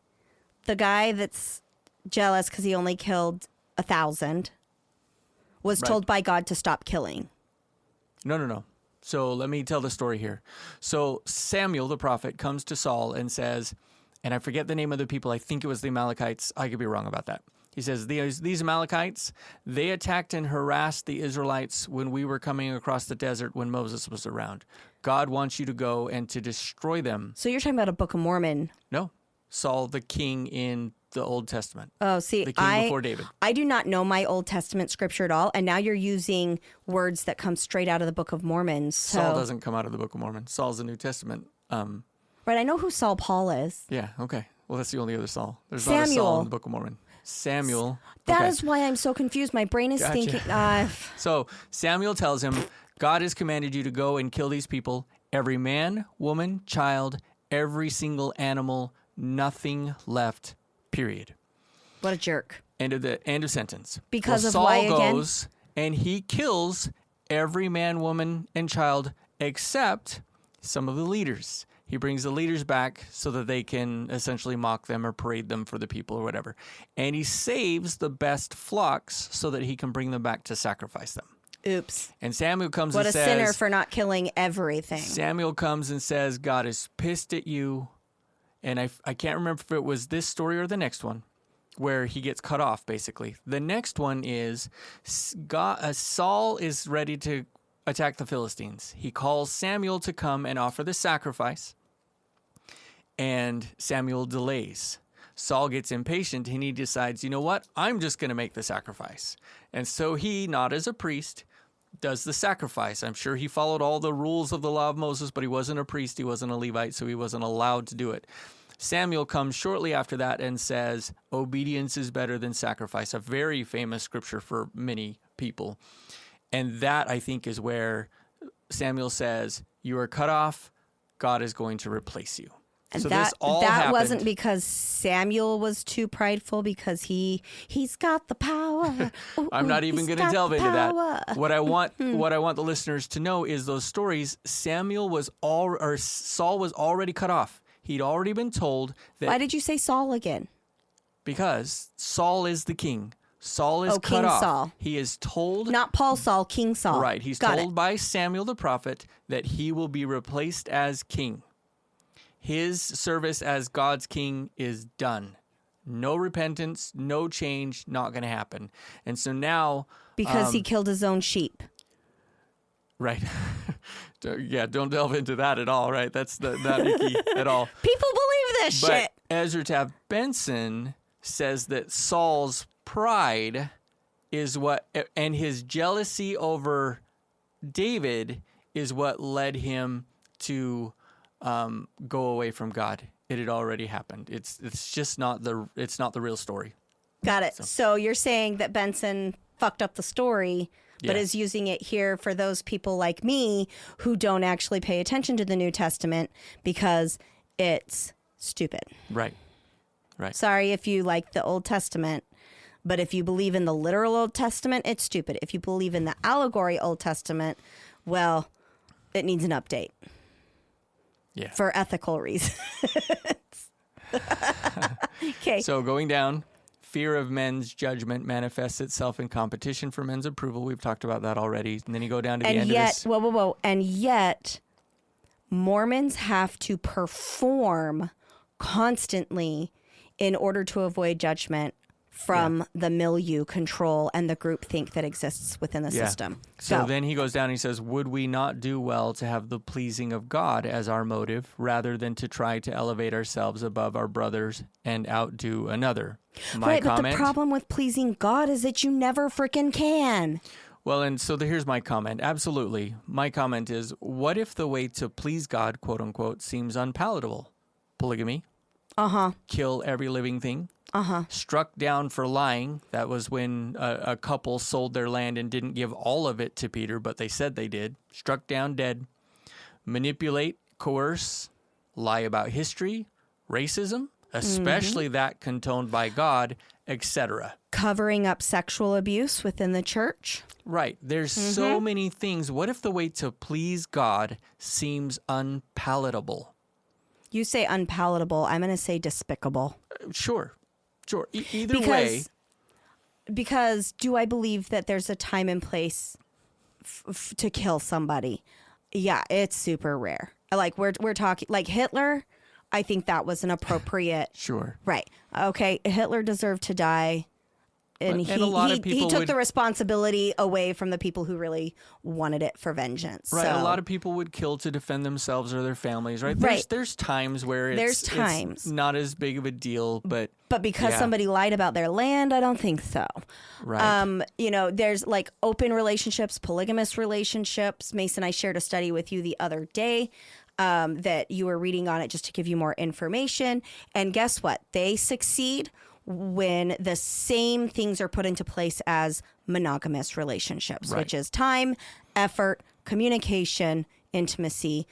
the guy that's jealous because he only killed 1,000 was told by God to stop killing. No. So let me tell the story here. So Samuel, the prophet, comes to Saul and says, and I forget the name of the people. I think it was the Amalekites. I could be wrong about that. He says, these Amalekites, they attacked and harassed the Israelites when we were coming across the desert when Moses was around. God wants you to go and to destroy them. So you're talking about a Book of Mormon. No. Saul, the king in the Old Testament. Oh, see, the king before David. I do not know my Old Testament scripture at all, and now you're using words that come straight out of the Book of Mormon. So. Saul doesn't come out of the Book of Mormon. Saul's the New Testament. Right, I know who Saul Paul is. Yeah, okay. Well, that's the only other Saul. There's Samuel. not a Saul in the Book of Mormon. Samuel. That okay. is why I'm so confused. My brain is Gotcha. thinking. So Samuel tells him, God has commanded you to go and kill these people, every man, woman, child, every single animal, nothing left, period. What a jerk. End of sentence. Because of Saul why again? goes and he kills every man, woman, and child except some of the leaders. He brings the leaders back so that they can essentially mock them or parade them for the people or whatever. And he saves the best flocks so that he can bring them back to sacrifice them. Oops. And Samuel comes What and a says... sinner for not killing everything. Samuel comes and says, God is pissed at you. And I can't remember if it was this story or the next one, where he gets cut off, basically. The next one is Saul is ready to attack the Philistines. He calls Samuel to come and offer the sacrifice, and Samuel delays. Saul gets impatient, and he decides, you know what? I'm just going to make the sacrifice. And so he, not as a priest, does the sacrifice. I'm sure he followed all the rules of the law of Moses, but he wasn't a priest, he wasn't a Levite, so he wasn't allowed to do it. Samuel comes shortly after that and says, obedience is better than sacrifice, a very famous scripture for many people. And that, I think, is where Samuel says, you are cut off, God is going to replace you. And so that this all happened. wasn't because Samuel was too prideful, because he's got the power. Ooh, I'm not even going to delve into that. What I want the listeners to know is those stories. Saul was already cut off. He'd already been told that. Why did you say Saul again? Because Saul is the king. Saul is cut King off. Saul. He is told. Not Paul Saul, King Saul. Right. He's Got told it. by Samuel the prophet that he will be replaced as king. His service as God's king is done. No repentance, no change, not going to happen. And so now... Because he killed his own sheep. Right. Yeah, don't delve into that at all, right? That's not icky at all. People believe this But shit. Ezra Taft Benson says that Saul's pride is what... and his jealousy over David is what led him to... go away from God. It had already happened. It's just not the real story. Got it. So you're saying that Benson fucked up the story, but Yeah. is using it here for those people like me who don't actually pay attention to the New Testament because it's stupid. Right. Sorry if you like the Old Testament, but if you believe in the literal Old Testament, it's stupid. If you believe in the allegory Old Testament, well, it needs an update. Yeah. For ethical reasons. Okay. So going down, fear of men's judgment manifests itself in competition for men's approval. We've talked about that already. And then you go down to the end of this. Whoa. And yet, Mormons have to perform constantly in order to avoid judgment from the milieu control and the groupthink that exists within the system. So then he goes down and he says, would we not do well to have the pleasing of God as our motive rather than to try to elevate ourselves above our brothers and outdo another? My comment, but the problem with pleasing God is that you never freaking can. Well, and so here's my comment. Absolutely. My comment is, what if the way to please God, quote unquote, seems unpalatable? Polygamy. Kill every living thing. Struck down for lying. That was when a couple sold their land and didn't give all of it to Peter, but they said they did. Struck down dead. Manipulate, coerce, lie about history, racism, especially that condoned by God, etc. Covering up sexual abuse within the church. Right. There's so many things. What if the way to please God seems unpalatable? You say unpalatable. I'm going to say despicable. Sure. Either way. Because do I believe that there's a time and place to kill somebody? Yeah, it's super rare. Like we're talking like Hitler. I think that was an appropriate. Sure. Right. Okay. Hitler deserved to die. And a lot of people he took would, the responsibility away from the people who really wanted it for vengeance. Right. So, a lot of people would kill to defend themselves or their families, right? Right. There's times where it's not as big of a deal, but because somebody lied about their land, I don't think so. Right. There's like open relationships, polygamous relationships. Mason, I shared a study with you the other day that you were reading on it just to give you more information. And guess what? They succeed when the same things are put into place as monogamous relationships, Right. which is time, effort, communication, intimacy,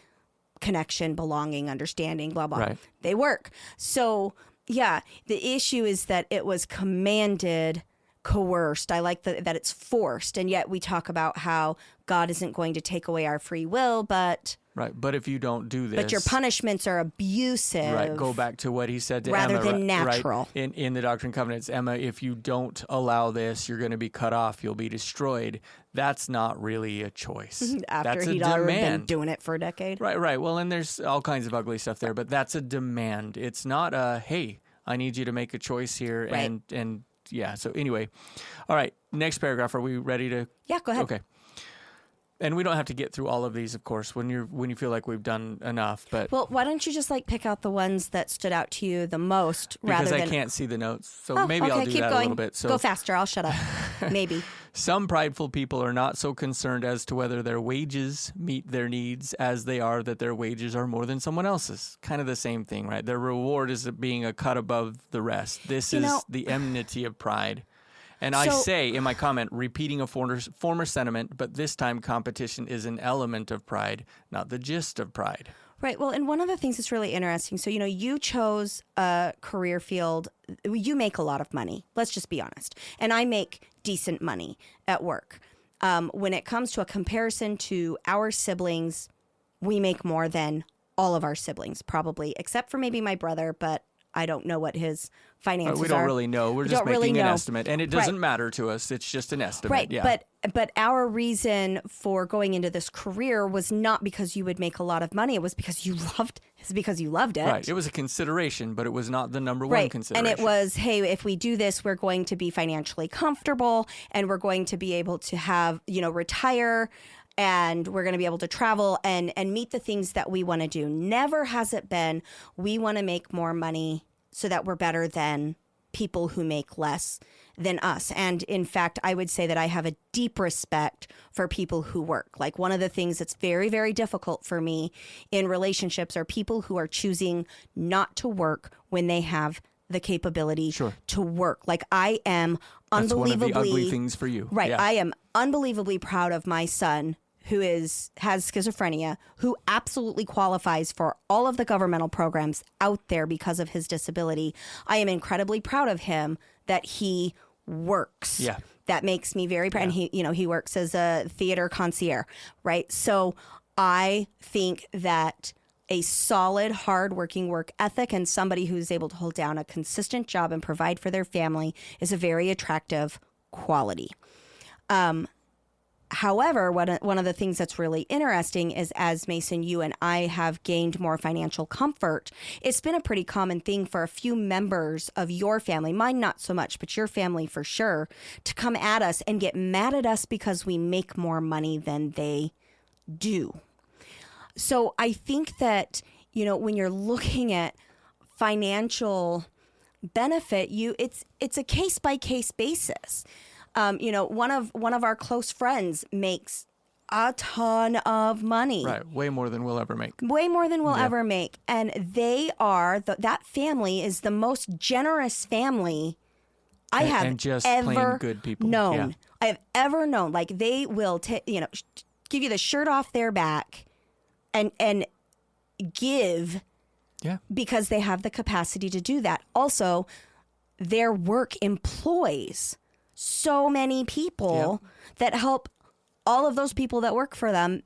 connection, belonging, understanding, blah, blah. Right. They work. So, yeah, the issue is that it was commanded, coerced. I like that it's forced. And yet we talk about how God isn't going to take away our free will, but Right. But if you don't do this. your punishments are abusive. Right. Go back to what he said to rather Emma. than natural. Right? In the Doctrine and Covenants, Emma, if you don't allow this, you're going to be cut off. You'll be destroyed. That's not really a choice. After that's he'd a already demand. been doing it for a decade. Right. Well, and there's all kinds of ugly stuff there, but that's a demand. It's not a, hey, I need you to make a choice here. Right. And yeah. So anyway, all right. Next paragraph. Are we ready to? Yeah, go ahead. Okay. And we don't have to get through all of these, of course, when you feel like we've done enough. But Well, why don't you just pick out the ones that stood out to you the most rather because than... I can't see the notes, so Oh, maybe okay, I'll do keep that going. a little bit. So Go faster. I'll shut up. Maybe. some prideful people are not so concerned as to whether their wages meet their needs as they are that their wages are more than someone else's. Kind of the same thing, right? Their reward is being a cut above the rest. This is the enmity of pride. And I say in my comment, repeating a former sentiment, but this time competition is an element of pride, not the gist of pride. Right. Well, and one of the things that's really interesting, so, you chose a career field. You make a lot of money. Let's just be honest. And I make decent money at work. When it comes to a comparison to our siblings, we make more than all of our siblings, probably, except for maybe my brother, but I don't know what his finances are. We don't really know. We're just making an estimate. And it doesn't matter to us. It's just an estimate. Right. Yeah. But our reason for going into this career was not because you would make a lot of money. It was because you loved it. Right. It was a consideration, but it was not the number one consideration. And it was, hey, if we do this, we're going to be financially comfortable and we're going to be able to have, retire, and we're going to be able to travel and meet the things that we want to do. Never has it been, we want to make more money so that we're better than people who make less than us. And in fact, I would say that I have a deep respect for people who work. Like, one of the things that's very, very difficult for me in relationships are people who are choosing not to work when they have the capability to work. Like, I am unbelievably... That's one of the ugly things for you. Right. Yeah. I am unbelievably proud of my son who has schizophrenia, who absolutely qualifies for all of the governmental programs out there because of his disability. I am incredibly proud of him that he works. Yeah. That makes me very proud. And he works as a theater concierge, right? So I think that a solid, hard-working work ethic and somebody who's able to hold down a consistent job and provide for their family is a very attractive quality. However, one of the things that's really interesting is, as Mason, you and I have gained more financial comfort, it's been a pretty common thing for a few members of your family, mine not so much, but your family for sure, to come at us and get mad at us because we make more money than they do. So I think that, when you're looking at financial benefit, it's a case-by-case basis. One of our close friends makes a ton of money. Right. Way more than we'll ever make. Way more than we'll ever make. And they are, that family is the most generous family I have and just ever plain good people. known. Yeah. I have ever known. Like, they will, give you the shirt off their back and give because they have the capacity to do that. Also, their work employs so many people that help all of those people that work for them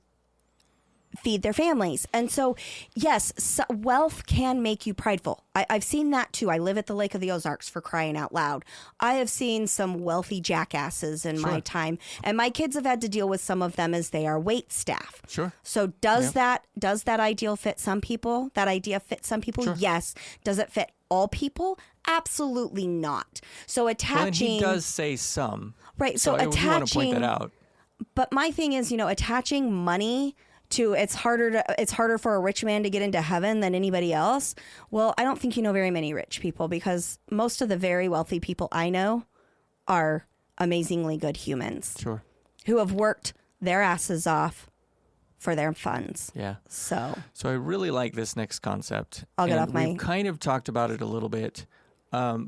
feed their families. And so, yes, wealth can make you prideful. I've seen that too. I live at the Lake of the Ozarks, for crying out loud. I have seen some wealthy jackasses in my time, and my kids have had to deal with some of them as they are wait staff. Sure. So does that ideal fit some people? That idea fit some people? Sure. Yes. Does it fit all people? Absolutely not. So attaching... Well, and he does say some. Right. So I do attaching... want to point that out. But my thing is, attaching money to it's harder for a rich man to get into heaven than anybody else. Well, I don't think you know very many rich people, because most of the very wealthy people I know are amazingly good humans. Sure. Who have worked their asses off for their funds. Yeah. So I really like this next concept. I'll get And off my... We've kind of talked about it a little bit.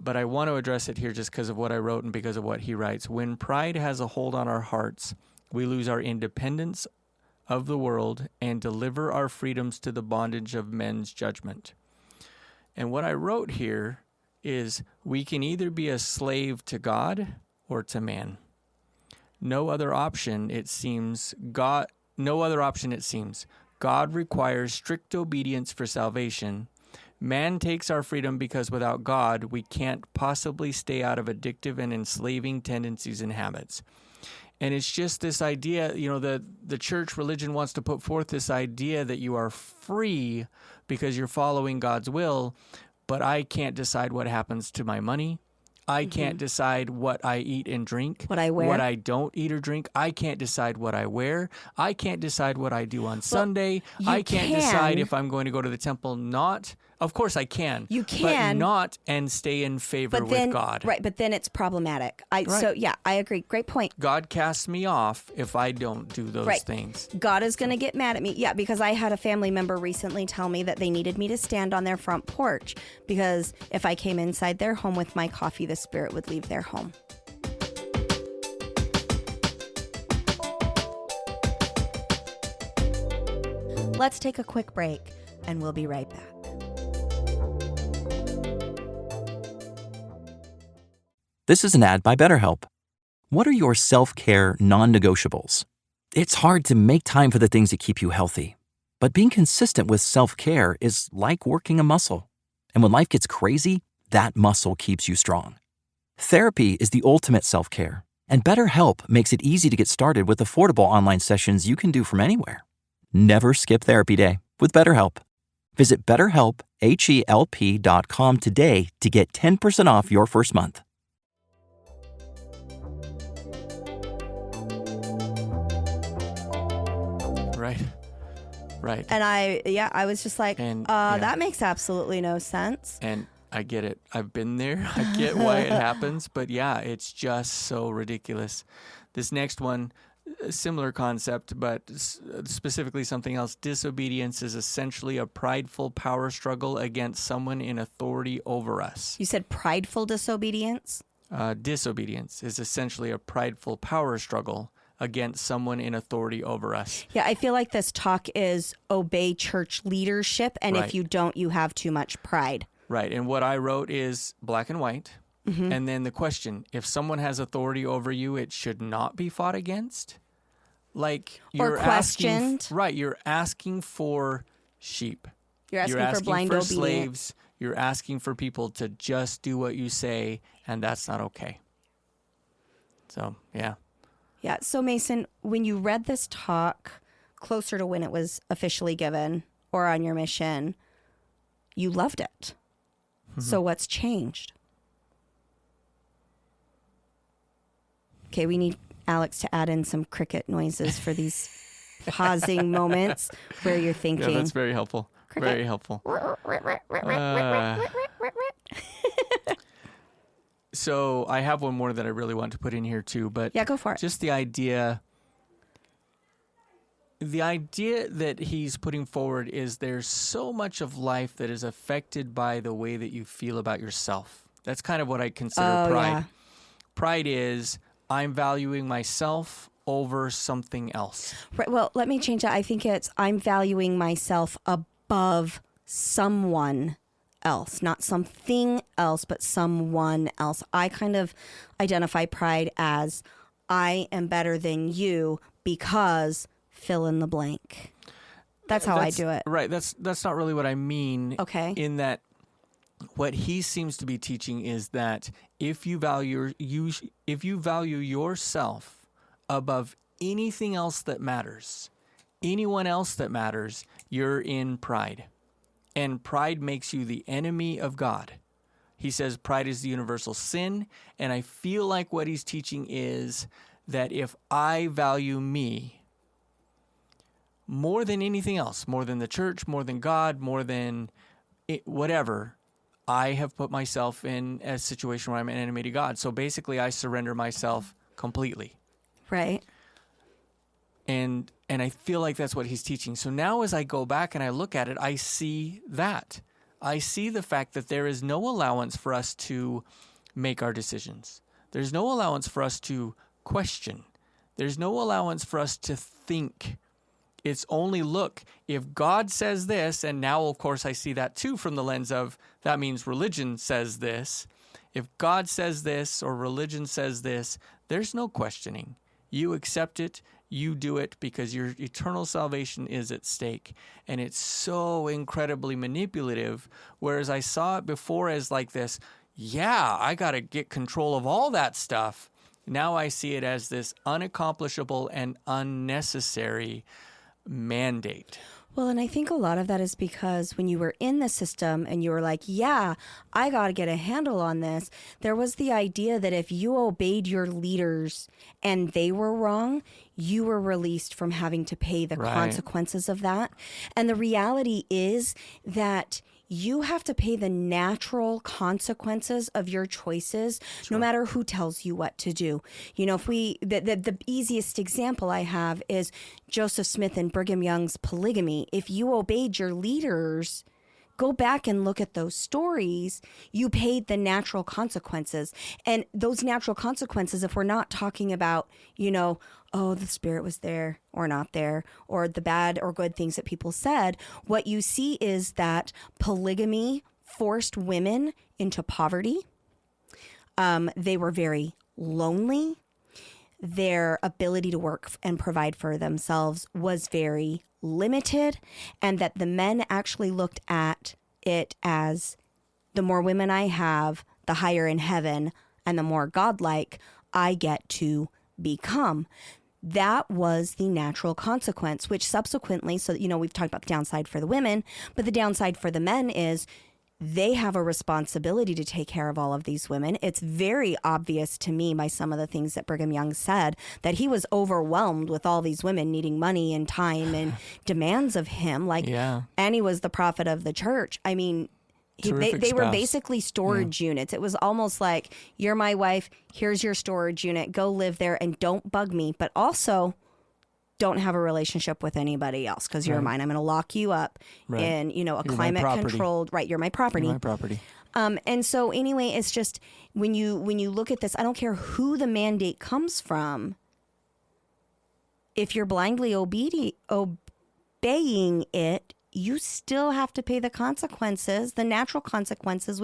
but I want to address it here just because of what I wrote and because of what he writes. When pride has a hold on our hearts, we lose our independence of the world and deliver our freedoms to the bondage of men's judgment. And what I wrote here is we can either be a slave to God or to man. No other option, it seems. God requires strict obedience for salvation. Man takes our freedom because without God, we can't possibly stay out of addictive and enslaving tendencies and habits. And it's just this idea, the church religion wants to put forth this idea that you are free because you're following God's will, but I can't decide what happens to my money. I can't decide what I eat and drink. What I wear. What I don't eat or drink. I can't decide what I wear. I can't decide what I do on Sunday. I can't decide if I'm going to go to the temple not. Of course I can. You can. But not and stay in favor with God. Right, but then it's problematic. So, yeah, I agree. Great point. God casts me off if I don't do those things. God is going to get mad at me. Yeah, because I had a family member recently tell me that they needed me to stand on their front porch because if I came inside their home with my coffee, the spirit would leave their home. Let's take a quick break, and we'll be right back. This is an ad by BetterHelp. What are your self-care non-negotiables? It's hard to make time for the things that keep you healthy. But being consistent with self-care is like working a muscle. And when life gets crazy, that muscle keeps you strong. Therapy is the ultimate self-care. And BetterHelp makes it easy to get started with affordable online sessions you can do from anywhere. Never skip therapy day with BetterHelp. Visit BetterHelp.com today to get 10% off your first month. Right. And I was just like, that makes absolutely no sense. And I get it. I've been there. I get why it happens. But yeah, it's just so ridiculous. This next one, a similar concept, but specifically something else. Disobedience is essentially a prideful power struggle against someone in authority over us. You said prideful disobedience? Disobedience is essentially a prideful power struggle against someone in authority over us. Yeah, I feel like this talk is obey church leadership, and if you don't, you have too much pride. Right, and what I wrote is black and white. Mm-hmm. And then the question, if someone has authority over you, it should not be fought against? Like you're or questioned. You're asking for sheep. You're asking for blind obedience. Slaves. You're asking for people to just do what you say, and that's not okay. So, yeah. Yeah. So, Mason, when you read this talk closer to when it was officially given or on your mission, you loved it. Mm-hmm. So what's changed? Okay, we need Alex to add in some cricket noises for these pausing moments where you're thinking. Yeah, that's very helpful. Cricket. Very helpful. So I have one more that I really want to put in here too, but yeah, go for it. Just the idea that he's putting forward is there's so much of life that is affected by the way that you feel about yourself. That's kind of what I consider pride. Yeah. Pride is I'm valuing myself over something else. Right. Well, let me change that. I think it's I'm valuing myself above someone else, not something else, but someone else. I kind of identify pride as I am better than you because fill in the blank. That's how I do it. Right. That's not really what I mean. Okay. In that what he seems to be teaching is that if you value yourself above anything else that matters, anyone else that matters, you're in pride. And pride makes you the enemy of God. He says pride is the universal sin. And I feel like what he's teaching is that if I value me more than anything else, more than the church, more than God, more than whatever, I have put myself in a situation where I'm an enemy to God. So basically, I surrender myself completely. Right. And I feel like that's what he's teaching. So now as I go back and I look at it, I see that. I see the fact that there is no allowance for us to make our decisions. There's no allowance for us to question. There's no allowance for us to think. It's only, look, if God says this, and now, of course, I see that too from the lens of that means religion says this. If God says this or religion says this, there's no questioning. You accept it, you do it because your eternal salvation is at stake. And it's so incredibly manipulative, whereas I saw it before as like this, yeah, I got to get control of all that stuff. Now I see it as this unaccomplishable and unnecessary mandate. Well, and I think a lot of that is because when you were in the system and you were like, yeah, I got to get a handle on this, there was the idea that if you obeyed your leaders and they were wrong, you were released from having to pay the consequences of that. And the reality is that you have to pay the natural consequences of your choices, no matter who tells you what to do. You know, if the easiest example I have is Joseph Smith and Brigham Young's polygamy. If you obeyed your leaders, go back and look at those stories, you paid the natural consequences. And those natural consequences, if we're not talking about, you know, oh, the spirit was there or not there, or the bad or good things that people said, what you see is that polygamy forced women into poverty. They were very lonely. Their ability to work and provide for themselves was very limited, and that the men actually looked at it as the more women I have, the higher in heaven, and the more godlike I get to become. That was the natural consequence, which subsequently, so, you know, we've talked about the downside for the women, but the downside for the men is they have a responsibility to take care of all of these women. It's very obvious to me by some of the things that Brigham Young said that he was overwhelmed with all these women needing money and time and demands of him. Like, and he was the prophet of the church. I mean, they were basically storage units. It was almost like, you're my wife, here's your storage unit, go live there and don't bug me, but also don't have a relationship with anybody else because you're mine. I'm going to lock you up in, you know, a climate controlled, you're my property. You're my property. And so anyway, it's just when you look at this, I don't care who the mandate comes from. If you're blindly obeying it, you still have to pay the consequences, the natural consequences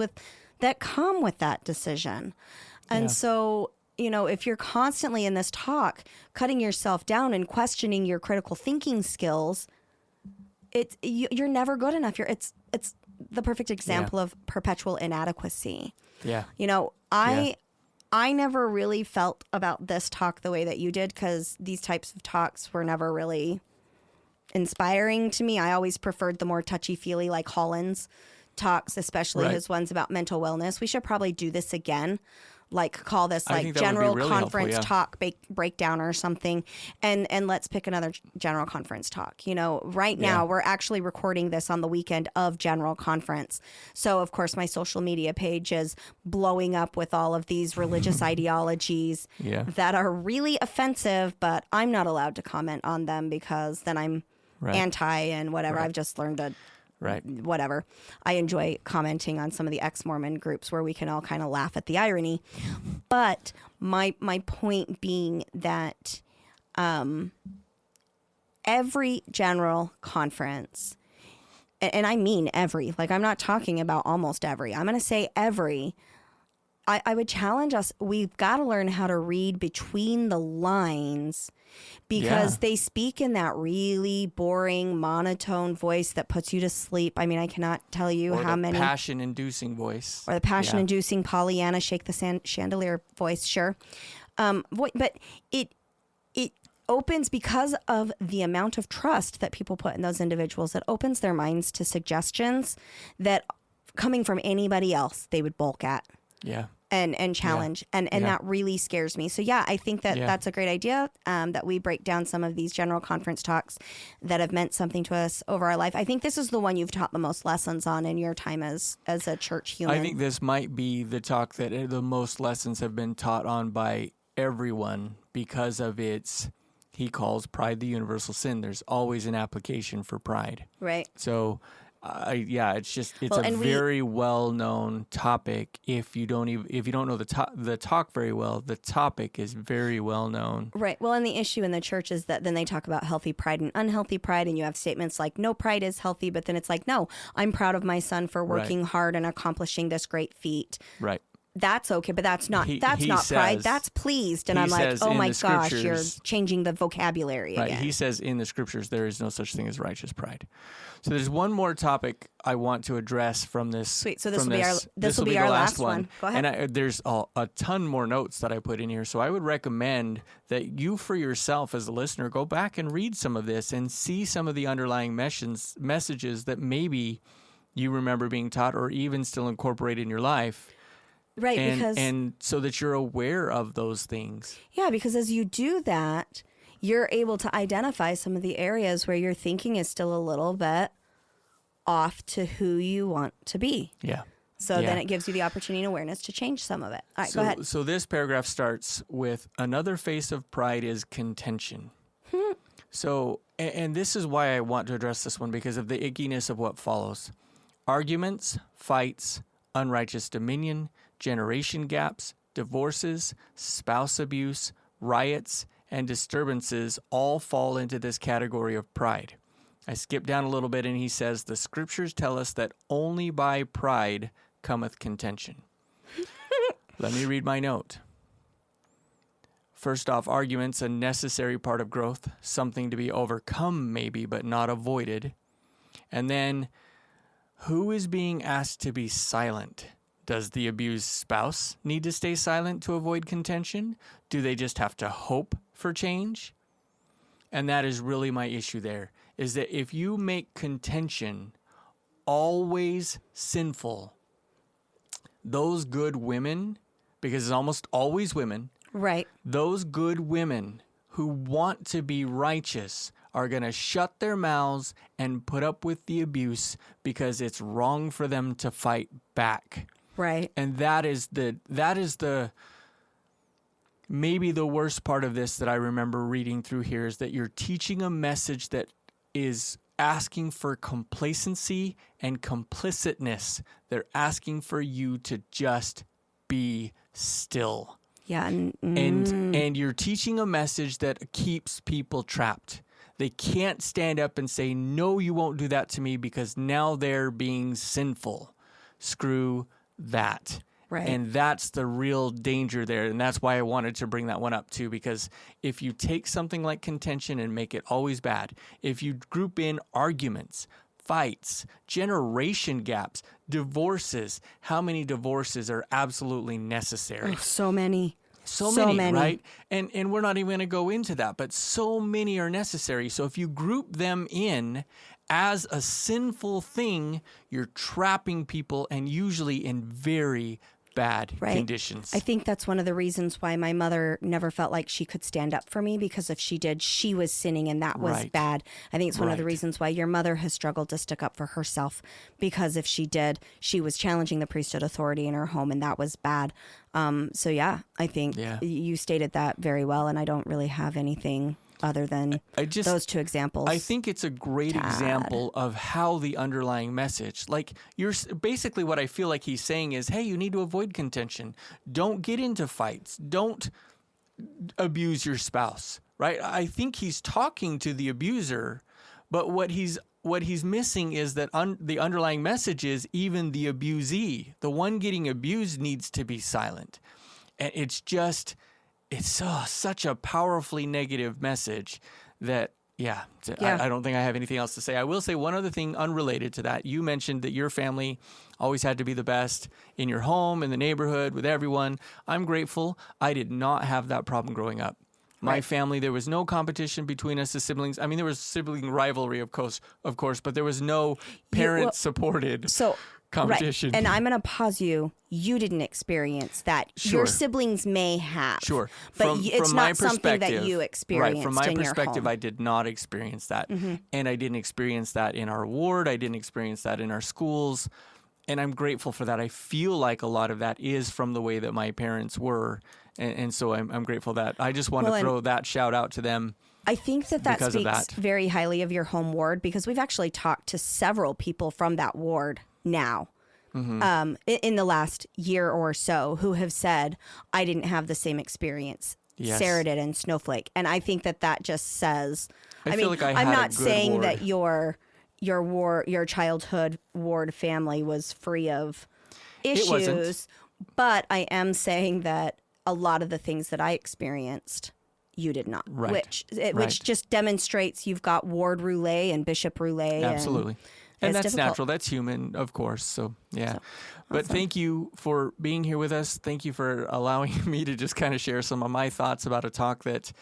that come with that decision. And so, you know, if you're constantly in this talk, cutting yourself down and questioning your critical thinking skills, you're never good enough. It's the perfect example of perpetual inadequacy. Yeah. You know, I never really felt about this talk the way that you did, because these types of talks were never really inspiring to me. I always preferred the more touchy-feely, like Holland's talks, especially his ones about mental wellness. We should probably do this again, like call this like general really conference talk breakdown or something, and let's pick another general conference talk. You know, right now we're actually recording this on the weekend of general conference. So of course my social media page is blowing up with all of these religious ideologies that are really offensive, but I'm not allowed to comment on them because then I'm anti and whatever. I've just learned to whatever. I enjoy commenting on some of the ex-Mormon groups where we can all kind of laugh at the irony. But my point being that every general conference, and I mean every, like I'm not talking about almost every, I'm going to say every, I would challenge us, we've got to learn how to read between the lines, because they speak in that really boring, monotone voice that puts you to sleep. I mean, I cannot tell you how many. Or the passion-inducing voice. Or the passion-inducing Pollyanna, shake the chandelier voice, sure. But it opens, because of the amount of trust that people put in those individuals, it opens their minds to suggestions that coming from anybody else, they would balk at. Yeah. And challenge. And that really scares me. So, I think that that's a great idea, that we break down some of these general conference talks that have meant something to us over our life. I think this is the one you've taught the most lessons on in your time as a church human. I think this might be the talk that the most lessons have been taught on by everyone, because of its, he calls pride the universal sin. There's always an application for pride. Right. So it's Well, a and very well-known topic. If you don't know the talk very well, the topic is very well known. Right. Well, and the issue in the church is that then they talk about healthy pride and unhealthy pride, and you have statements like no pride is healthy, but then it's like, no, I'm proud of my son for working hard and accomplishing this great feat. Right. That's okay, but that's not He pride. says- That's pleased. And he I'm like, says oh in my the gosh, you're scriptures- changing the vocabulary Right. again. He says in the scriptures there is no such thing as righteous pride. So there's one more topic I want to address from this. Sweet. So this will be our last one. Go ahead. And there's a ton more notes that I put in here. So I would recommend that you, for yourself as a listener, go back and read some of this and see some of the underlying messages that maybe you remember being taught or even still incorporate in your life. Right, and so that you're aware of those things. Yeah, because as you do that, you're able to identify some of the areas where your thinking is still a little bit off to who you want to be. Yeah. So then it gives you the opportunity and awareness to change some of it. All right, go ahead. So this paragraph starts with another face of pride is contention. So, and this is why I want to address this one, because of the ickiness of what follows. Arguments, fights, unrighteous dominion, generation gaps, divorces, spouse abuse, riots, and disturbances all fall into this category of pride. I skip down a little bit and he says, the scriptures tell us that only by pride cometh contention. Let me read my note. First off, arguments, a necessary part of growth, something to be overcome maybe, but not avoided. And then, who is being asked to be silent? Does the abused spouse need to stay silent to avoid contention? Do they just have to hope for change? And that is really my issue there, is that if you make contention always sinful, those good women, because it's almost always women, Right. those good women who want to be righteous are going to shut their mouths and put up with the abuse because it's wrong for them to fight back. Right. And that is the maybe the worst part of this that I remember reading through here, is that you're teaching a message that is asking for complacency and complicitness. They're asking for you to just be still. Yeah. And you're teaching a message that keeps people trapped. They can't stand up and say, no, you won't do that to me, because now they're being sinful. Screw that. Right. And that's the real danger there. And that's why I wanted to bring that one up too, because if you take something like contention and make it always bad, if you group in arguments, fights, generation gaps, divorces, how many divorces are absolutely necessary? Oh, so many. So many, right? And we're not even going to go into that, but so many are necessary. So if you group them in as a sinful thing, you're trapping people, and usually in very bad conditions. I think that's one of the reasons why my mother never felt like she could stand up for me, because if she did, she was sinning, and that was bad. I think it's one of the reasons why your mother has struggled to stick up for herself, because if she did, she was challenging the priesthood authority in her home, and that was bad. So yeah, I think you stated that very well, and I don't really have anything other than those two examples. I think it's a great example of how the underlying message, like you're basically what I feel like he's saying is, hey, you need to avoid contention. Don't get into fights. Don't abuse your spouse, right? I think he's talking to the abuser, but what he's missing is that the underlying message is even the abusee, the one getting abused, needs to be silent. And it's such a powerfully negative message that, I don't think I have anything else to say. I will say one other thing unrelated to that. You mentioned that your family always had to be the best in your home, in the neighborhood, with everyone. I'm grateful I did not have that problem growing up. My family, there was no competition between us as siblings. I mean, there was sibling rivalry, of course, but there was no parent-supported competition. Right. And I'm going to pause you. You didn't experience that. Sure. Your siblings may have. Sure. But it's not something that you experienced. Right. From my in perspective, your home. I did not experience that. Mm-hmm. And I didn't experience that in our ward. I didn't experience that in our schools. and I'm grateful for that. I feel like a lot of that is from the way that my parents were. And so I'm grateful that I just want to throw that shout out to them. I think that speaks very highly of your home ward, because we've actually talked to several people from that ward now in the last year or so who have said, I didn't have the same experience Sarah did in Snowflake. And I think that just says, I feel like I'm not saying ward. that your childhood ward family was free of issues, but I am saying that a lot of the things that I experienced, you did not, which just demonstrates you've got ward roulette and bishop roulette. Absolutely. And that's difficult. natural. That's human, of course. So, yeah. But awesome. Thank you for being here with us. Thank you for allowing me to just kind of share some of my thoughts about a talk that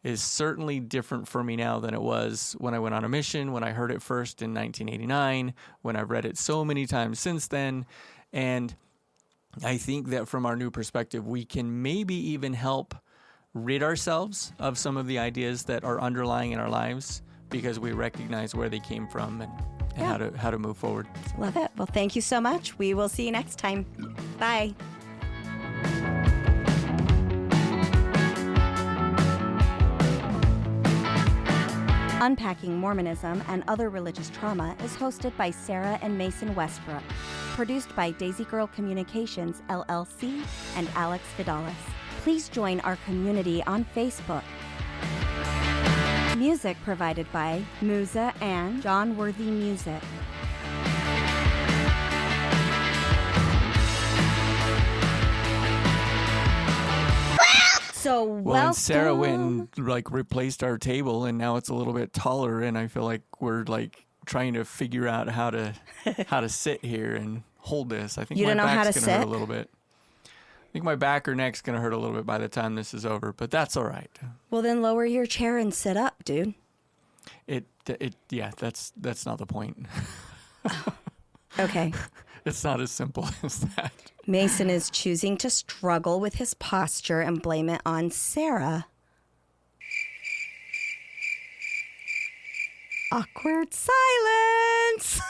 is certainly different for me now than it was when I went on a mission, when I heard it first in 1989, when I've read it so many times since then. And I think that from our new perspective, we can maybe even help rid ourselves of some of the ideas that are underlying in our lives, because we recognize where they came from and how to move forward. Love it. Well, thank you so much. We will see you next time. Bye. Unpacking Mormonism and Other Religious Trauma is hosted by Sarah and Mason Westbrook. Produced by Daisy Girl Communications, LLC, and Alex Vidalis. Please join our community on Facebook. Music provided by Musa and John Worthy Music. So well, and Sarah went and replaced our table, and now it's a little bit taller, and I feel like we're trying to figure out how to sit here and hold this. I think you my don't know back's how to gonna sit? hurt a little bit. I think my back or neck's gonna hurt a little bit by the time this is over, but that's all right. Well, then lower your chair and sit up, dude. That's not the point. Okay. It's not as simple as that. Mason is choosing to struggle with his posture and blame it on Sarah. Awkward silence.